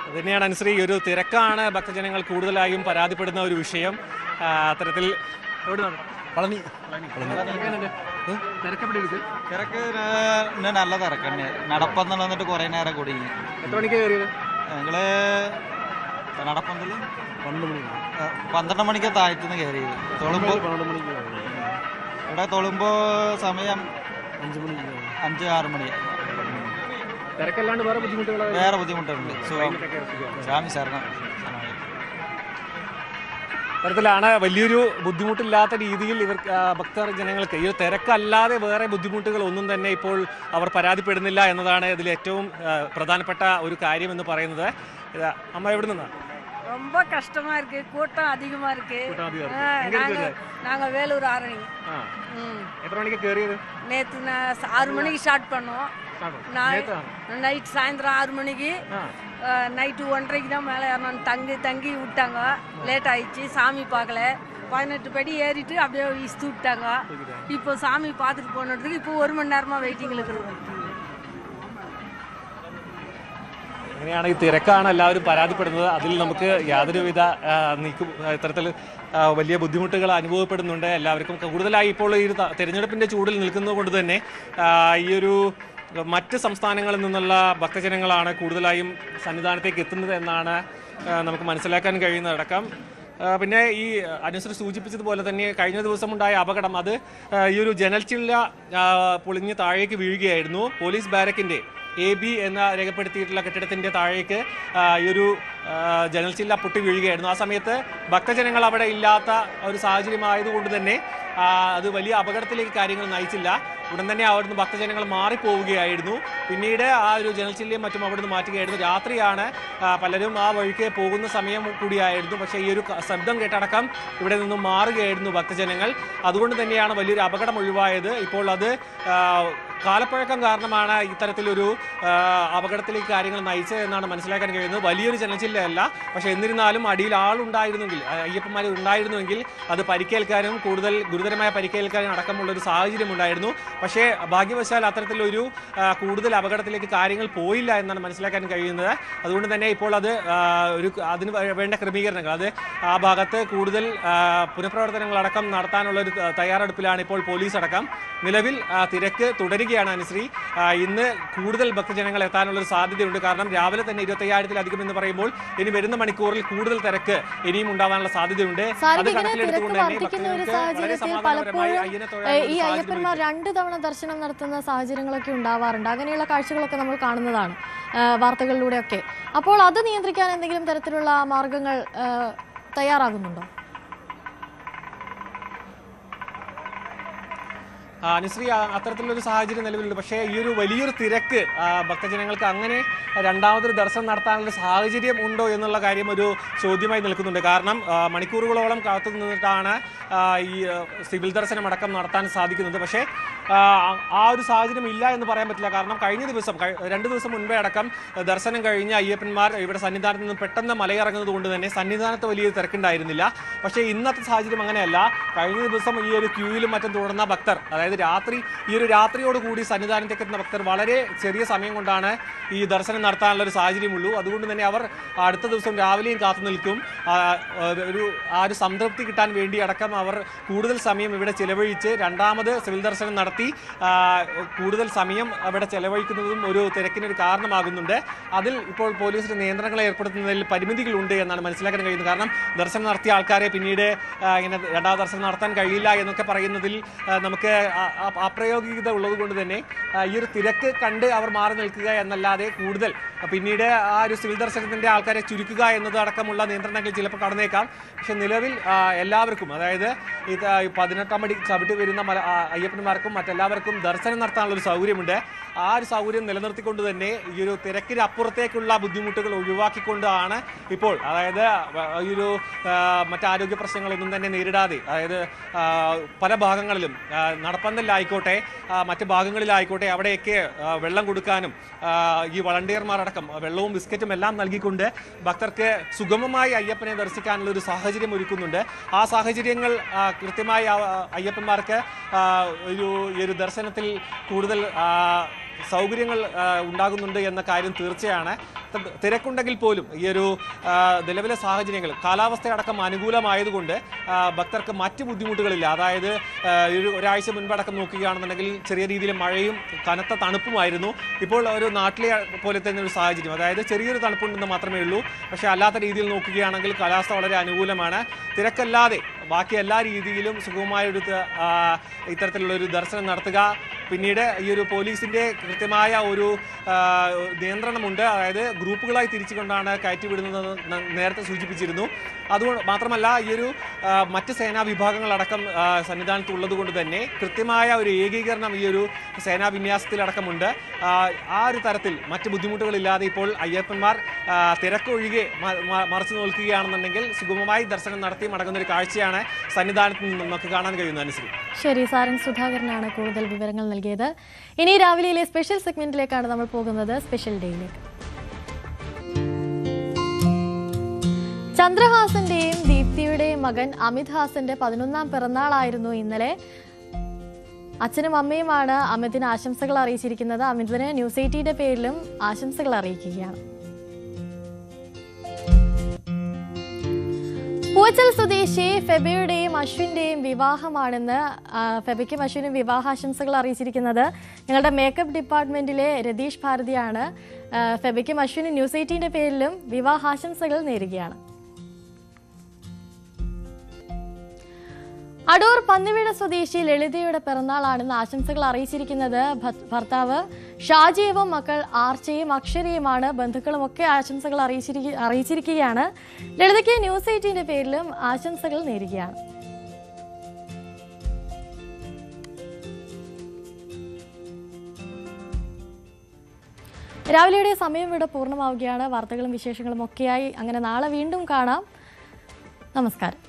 അതുതന്നെയാണ് അനുശ്രീ, ഒരു തിരക്കാണ് ഭക്തജനങ്ങൾ കൂടുതലായും പരാതിപ്പെടുന്ന ഒരു വിഷയം. അത്തരത്തിൽ
പളനി തിരക്ക് നല്ല തിരക്ക് തന്നെ. നടപ്പെന്ന് വന്നിട്ട് കുറേ നേരം കൂടി.
എത്ര മണിക്ക് കയറിയത്?
ഞങ്ങള് നടപ്പന്തൽ 12 മണിക്ക് താഴത്തുനിന്ന് കയറിയത്. തൊളുമ്പോൾ ഇവിടെ തൊളുമ്പോൾ സമയം 5-6 മണി. വേറെ ബുദ്ധിമുട്ടുണ്ട്. സ്വാമി ശരണം.
തരത്തിലാണ് വലിയൊരു ബുദ്ധിമുട്ടില്ലാത്ത രീതിയിൽ ഇവർ ഭക്തർ ജനങ്ങൾക്ക് ഈ തിരക്കല്ലാതെ വേറെ ബുദ്ധിമുട്ടുകൾ ഒന്നും തന്നെ ഇപ്പോൾ അവർ പരാതിപ്പെടുന്നില്ല എന്നതാണ് ഇതിൽ ഏറ്റവും പ്രധാനപ്പെട്ട ഒരു കാര്യം എന്ന് പറയുന്നത്. അമ്മ എവിടെ നിന്നാ?
ரொம்ப கஷ்டமா இருக்கு, கூட்டம் அதிகமா இருக்கு. நாங்க வேலூர் ஆரணி.
எத்தனை மணிக்கு கேறியது?
நேத்து 6 மணிக்கு ஸ்டார்ட் பண்ணோம். நைட் சாயந்தரம் 6 மணிக்கு நைட்டு 1:30க்கு தான் மேலே ஏறணும். தங்கி விட்டாங்க. லேட் ஆயிடுச்சு. சாமி பார்க்கல. 18 படி ஏறிட்டு அப்படியே இஸ்து விட்டாங்க. இப்போ சாமி பார்த்துட்டு போனதுக்கு இப்போ 1 மணி நேரமா வெயிட்டிங்கில் இருக்கிறோம்.
അങ്ങനെയാണ് ഈ തിരക്കാണ് എല്ലാവരും പരാതിപ്പെടുന്നത്. അതിൽ നമുക്ക് യാതൊരുവിധ ഇത്തരത്തിൽ വലിയ ബുദ്ധിമുട്ടുകൾ അനുഭവപ്പെടുന്നുണ്ട് എല്ലാവർക്കും. കൂടുതലായി ഇപ്പോൾ ഈ തെരഞ്ഞെടുപ്പിൻ്റെ ചൂടിൽ നിൽക്കുന്നത് കൊണ്ട് തന്നെ ഈ ഒരു മറ്റ് സംസ്ഥാനങ്ങളിൽ നിന്നുള്ള ഭക്തജനങ്ങളാണ് കൂടുതലായും സന്നിധാനത്തേക്ക് എത്തുന്നത് എന്നാണ് നമുക്ക് മനസ്സിലാക്കാൻ കഴിയുന്നതടക്കം. പിന്നെ ഈ അനുസരിച്ച് സൂചിപ്പിച്ചതുപോലെ തന്നെ കഴിഞ്ഞ ദിവസം ഉണ്ടായ അപകടം അത് ഈ ഒരു ജനൽച്ചില്ല പൊളിഞ്ഞ് താഴേക്ക് വീഴുകയായിരുന്നു. പോലീസ് ബാരക്കിൻ്റെ AB എന്ന രേഖപ്പെടുത്തിയിട്ടുള്ള കെട്ടിടത്തിൻ്റെ താഴേക്ക് ഈ ഒരു ജനൽച്ചില്ല പൊട്ടി വീഴുകയായിരുന്നു. ആ സമയത്ത് ഭക്തജനങ്ങൾ അവിടെ ഇല്ലാത്ത ഒരു സാഹചര്യമായതുകൊണ്ട് തന്നെ അത് വലിയ അപകടത്തിലേക്ക് കാര്യങ്ങൾ നയിച്ചില്ല. ഉടൻ തന്നെ അവിടുന്ന് ഭക്തജനങ്ങൾ മാറിപ്പോവുകയായിരുന്നു. പിന്നീട് ആ ഒരു ജനൽച്ചില്ലയും മറ്റും അവിടുന്ന് മാറ്റുകയായിരുന്നു. രാത്രിയാണ് പലരും ആ വഴിക്ക് പോകുന്ന സമയം കൂടിയായിരുന്നു. പക്ഷേ ഈ ഒരു ശബ്ദം കേട്ടടക്കം ഇവിടെ നിന്നും മാറുകയായിരുന്നു ഭക്തജനങ്ങൾ. അതുകൊണ്ട് തന്നെയാണ് വലിയൊരു അപകടം ഒഴിവായത്. ഇപ്പോൾ അത് കാലപ്പഴക്കം കാരണമാണ് ഇത്തരത്തിലൊരു അപകടത്തിലേക്ക് കാര്യങ്ങൾ നയിച്ചത് എന്നാണ് മനസ്സിലാക്കാൻ കഴിയുന്നത്. വലിയൊരു ജനൽച്ചില്ലയല്ല, പക്ഷേ എന്നിരുന്നാലും അടിയിൽ ആളുണ്ടായിരുന്നെങ്കിൽ, അയ്യപ്പന്മാർ ഉണ്ടായിരുന്നുവെങ്കിൽ അത് പരിക്കേൽക്കാനും കൂടുതൽ ഗുരുതരമായ പരിക്കേൽക്കാനും അടക്കമുള്ള ഒരു സാഹചര്യം ഉണ്ടായിരുന്നു. പക്ഷേ ഭാഗ്യവശാൽ അത്തരത്തിലൊരു കൂടുതൽ അപകടത്തിലേക്ക് കാര്യങ്ങൾ പോയില്ല എന്നാണ് മനസ്സിലാക്കാൻ കഴിയുന്നത്. അതുകൊണ്ട് തന്നെ ഇപ്പോൾ അത് അതിന് വേണ്ട ക്രമീകരണങ്ങൾ അത് ആ ഭാഗത്ത് കൂടുതൽ പുനഃപ്രവർത്തനങ്ങളടക്കം നടത്താനുള്ള ഒരു തയ്യാറെടുപ്പിലാണ് ഇപ്പോൾ പോലീസ് അടക്കം. നിലവിൽ തിരക്ക് തുടരുകയാണ് അനുശ്രീ. ഇന്ന് കൂടുതൽ ഭക്തജനങ്ങൾ എത്താനുള്ളൊരു സാധ്യതയുണ്ട്. കാരണം രാവിലെ തന്നെ 25,000-ലധികം എന്ന് പറയുമ്പോൾ ഇനി വരുന്ന മണിക്കൂറിൽ കൂടുതൽ തിരക്ക് ഇനിയും ഉണ്ടാവാനുള്ള സാധ്യതയുണ്ട്. അത് കണക്കിലെടുത്തുകൊണ്ട് തന്നെ
ഈ അയ്യപ്പന്മാർ 2 തവണ ദർശനം നടത്തുന്ന സാഹചര്യങ്ങളൊക്കെ ഉണ്ടാവാറുണ്ട്. അങ്ങനെയുള്ള കാഴ്ചകളൊക്കെ നമ്മൾ കാണുന്നതാണ് വാർത്തകളിലൂടെയൊക്കെ. അപ്പോൾ അത് നിയന്ത്രിക്കാൻ എന്തെങ്കിലും തരത്തിലുള്ള മാർഗങ്ങൾ തയ്യാറാകുന്നുണ്ടോ?
അനുശ്രീ, അത്തരത്തിലൊരു സാഹചര്യം നിലവിലുണ്ട്. പക്ഷേ ഈ ഒരു വലിയൊരു തിരക്ക് ഭക്തജനങ്ങൾക്ക് അങ്ങനെ രണ്ടാമതൊരു ദർശനം നടത്താനുള്ള സാഹചര്യം ഉണ്ടോ എന്നുള്ള കാര്യം ഒരു ചോദ്യമായി നിൽക്കുന്നുണ്ട്. കാരണം മണിക്കൂറുകളോളം കാത്തു നിന്നിട്ടാണ് ഈ സിവിൽ ദർശനം അടക്കം നടത്താൻ സാധിക്കുന്നത്. പക്ഷേ ആ ഒരു സാഹചര്യം ഇല്ല എന്ന് പറയാൻ പറ്റില്ല. കാരണം കഴിഞ്ഞ ദിവസം 2 ദിവസം മുൻപേ അടക്കം ദർശനം കഴിഞ്ഞ അയ്യപ്പന്മാർ ഇവിടെ സന്നിധാനത്ത് നിന്ന് പെട്ടെന്ന് മലയിറങ്ങുന്നത് കൊണ്ട് തന്നെ സന്നിധാനത്ത് വലിയൊരു തിരക്കുണ്ടായിരുന്നില്ല. പക്ഷേ ഇന്നത്തെ സാഹചര്യം അങ്ങനെയല്ല. കഴിഞ്ഞ ദിവസം ഈ ഒരു ക്യൂവിലും മറ്റും തുടർന്ന ഭക്തർ, അതായത് രാത്രിയോടുകൂടി സന്നിധാനത്തേക്ക് എത്തുന്ന ഭക്തർ വളരെ ചെറിയ സമയം കൊണ്ടാണ് ഈ ദർശനം നടത്താനുള്ള ഒരു സാഹചര്യമുള്ളൂ. അതുകൊണ്ട് തന്നെ അവർ അടുത്ത ദിവസം രാവിലെയും കാത്തു നിൽക്കും. ഒരു സംതൃപ്തി കിട്ടാൻ വേണ്ടി അടക്കം അവർ കൂടുതൽ സമയം ഇവിടെ ചിലവഴിച്ച് രണ്ടാമത് സിവിൽ ദർശനം നടത്തി കൂടുതൽ സമയം അവിടെ ചെലവഴിക്കുന്നതും ഒരു തിരക്കിനൊരു കാരണമാകുന്നുണ്ട്. അതിൽ ഇപ്പോൾ പോലീസിന് നിയന്ത്രണങ്ങൾ ഏർപ്പെടുത്തുന്നതിൽ പരിമിതികളുണ്ട് എന്നാണ് മനസ്സിലാക്കാൻ കഴിയുന്നത്. കാരണം ദർശനം നടത്തിയ ആൾക്കാരെ പിന്നീട് ഇങ്ങനെ രണ്ടാമത് ദർശനം നടത്താൻ കഴിയില്ല എന്നൊക്കെ പറയുന്നതിൽ നമുക്ക് അപ്രായോഗികത ഉള്ളത് കൊണ്ട് തന്നെ ഈ ഒരു തിരക്ക് കണ്ട് അവർ മാറി നിൽക്കുക എന്നല്ലാതെ കൂടുതൽ പിന്നീട് ആ ഒരു സിവിൽ ദർശനത്തിൻ്റെ ആൾക്കാരെ ചുരുക്കുക എന്നത് അടക്കമുള്ള നിയന്ത്രണങ്ങൾ ചിലപ്പോൾ കടന്നേക്കാം. പക്ഷെ നിലവിൽ എല്ലാവർക്കും, അതായത് ഇത് 18 പടി ചവിട്ടി വരുന്ന അയ്യപ്പന്മാർക്കും മറ്റെല്ലാവർക്കും ദർശനം നടത്താനുള്ള ഒരു സൗകര്യമുണ്ട്. ആ ഒരു സൗകര്യം നിലനിർത്തിക്കൊണ്ട് തന്നെ ഈ ഒരു തിരക്കിന് അപ്പുറത്തേക്കുള്ള ബുദ്ധിമുട്ടുകൾ ഒഴിവാക്കിക്കൊണ്ടാണ് ഇപ്പോൾ, അതായത് ഈ ഒരു മറ്റാരോഗ്യ പ്രശ്നങ്ങളൊന്നും തന്നെ നേരിടാതെ, അതായത് പല ഭാഗങ്ങളിലും നടപ്പന്തലിലായിക്കോട്ടെ മറ്റ് ഭാഗങ്ങളിലായിക്കോട്ടെ അവിടെയൊക്കെ വെള്ളം കൊടുക്കാനും ഈ വളണ്ടിയർമാരടക്കം വെള്ളവും ബിസ്ക്കറ്റും എല്ലാം നൽകിക്കൊണ്ട് ഭക്തർക്ക് സുഗമമായി അയ്യപ്പനെ ദർശിക്കാനുള്ള ഒരു സാഹചര്യം ഒരുക്കുന്നുണ്ട്. ആ സാഹചര്യങ്ങൾ കൃത്യമായി അയ്യപ്പന്മാർക്ക് ഈ ഒരു ദർശനത്തിൽ കൂടുതൽ സൗകര്യങ്ങൾ ഉണ്ടാകുന്നുണ്ട് എന്ന കാര്യം തീർച്ചയാണ്. തിരക്കുണ്ടെങ്കിൽ പോലും ഈ ഒരു നിലവിലെ സാഹചര്യങ്ങൾ കാലാവസ്ഥയടക്കം അനുകൂലമായതുകൊണ്ട് ഭക്തർക്ക് മറ്റ് ബുദ്ധിമുട്ടുകളില്ല. അതായത് ഒരാഴ്ച മുൻപടക്കം നോക്കുകയാണെന്നുണ്ടെങ്കിൽ ചെറിയ രീതിയിൽ മഴയും കനത്ത തണുപ്പുമായിരുന്നു. ഇപ്പോൾ ഒരു നാട്ടിലെ പോലെ തന്നെ ഒരു സാഹചര്യം, അതായത് ചെറിയൊരു തണുപ്പുണ്ടെന്ന് മാത്രമേ ഉള്ളൂ. പക്ഷേ അല്ലാത്ത രീതിയിൽ നോക്കുകയാണെങ്കിൽ കാലാവസ്ഥ വളരെ അനുകൂലമാണ്. തിരക്കല്ലാതെ ബാക്കി എല്ലാ രീതിയിലും സുഗമമായൊരു ഇത്തരത്തിലുള്ളൊരു ദർശനം നടത്തുക. പിന്നീട് ഈ ഒരു പോലീസിൻ്റെ കൃത്യമായ ഒരു നിയന്ത്രണമുണ്ട്. അതായത് ഗ്രൂപ്പുകളായി തിരിച്ചുകൊണ്ടാണ് കയറ്റിവിടുന്നത് നേരത്തെ സൂചിപ്പിച്ചിരുന്നു. അതുകൊണ്ട് മാത്രമല്ല ഈ ഒരു മറ്റ് സേനാ വിഭാഗങ്ങളടക്കം സന്നിധാനത്തുള്ളത് കൊണ്ട് തന്നെ കൃത്യമായ ഒരു ഏകീകരണം ഈ ഒരു സേനാ വിന്യാസത്തിലടക്കമുണ്ട്. ആ ഒരു തരത്തിൽ മറ്റ് ബുദ്ധിമുട്ടുകളില്ലാതെ ഇപ്പോൾ അയ്യപ്പന്മാർ തിരക്കൊഴികെ മറച്ചു നോക്കുകയാണെന്നുണ്ടെങ്കിൽ സുഗമമായി ദർശനം നടത്തി മടങ്ങുന്ന ഒരു കാഴ്ചയാണ് സന്നിധാനത്ത് നിന്ന് നമുക്ക് കാണാൻ കഴിയുന്നത്. അനുസരിച്ച്
ശരി, സാരംഗ് സുധാകരനാണ് കൂടുതൽ വിവരങ്ങൾ നൽകിയത്. ഇനി രാവിലെയിലെ സ്പെഷ്യൽ സെഗ്മെന്റിലേക്കാണ് നമ്മൾ പോകുന്നത്. സ്പെഷ്യൽ ഡേയിലേക്ക് ചന്ദ്രഹാസന്റെയും ദീപ്തിയുടെയും മകൻ അമിത് ഹാസന്റെ 11ാം പിറന്നാളായിരുന്നു ഇന്നലെ. അച്ഛനും അമ്മയുമാണ് അമിതിന് ആശംസകൾ അറിയിച്ചിരിക്കുന്നത്. അമിതിന് ന്യൂസ് 18 പേരിലും ആശംസകൾ അറിയിക്കുകയാണ്. പൂച്ചൽ സ്വദേശി ഫെബയുടെയും അശ്വിന്റെയും വിവാഹമാണെന്ന് ഫെബയ്ക്കും അശ്വിനും വിവാഹാശംസകൾ അറിയിച്ചിരിക്കുന്നത് ഞങ്ങളുടെ മേക്കപ്പ് ഡിപ്പാർട്ട്മെന്റിലെ രതീഷ് ഭാരതിയാണ്. ഫെബയ്ക്കും അശ്വിനും ന്യൂസ് 18 പേരിലും വിവാഹാശംസകൾ നേരുകയാണ്. അടൂർ പന്നിവിട സ്വദേശി ലളിതയുടെ പിറന്നാളാണെന്ന് ആശംസകൾ അറിയിച്ചിരിക്കുന്നത് ഭർത്താവ് ഷാജിയവും മക്കൾ ആർച്ചയും അക്ഷരയുമാണ്. ബന്ധുക്കളുമൊക്കെ ആശംസകൾ അറിയിച്ചിരിക്കുകയാണ്. ലളിതയ്ക്ക് ന്യൂസ് 18 പേരിലും ആശംസകൾ നേരുകയാണ്. രാവിലെയുടെ സമയം ഇവിടെ പൂർണ്ണമാവുകയാണ്. വാർത്തകളും വിശേഷങ്ങളും ഒക്കെയായി അങ്ങനെ നാളെ വീണ്ടും കാണാം. നമസ്കാരം.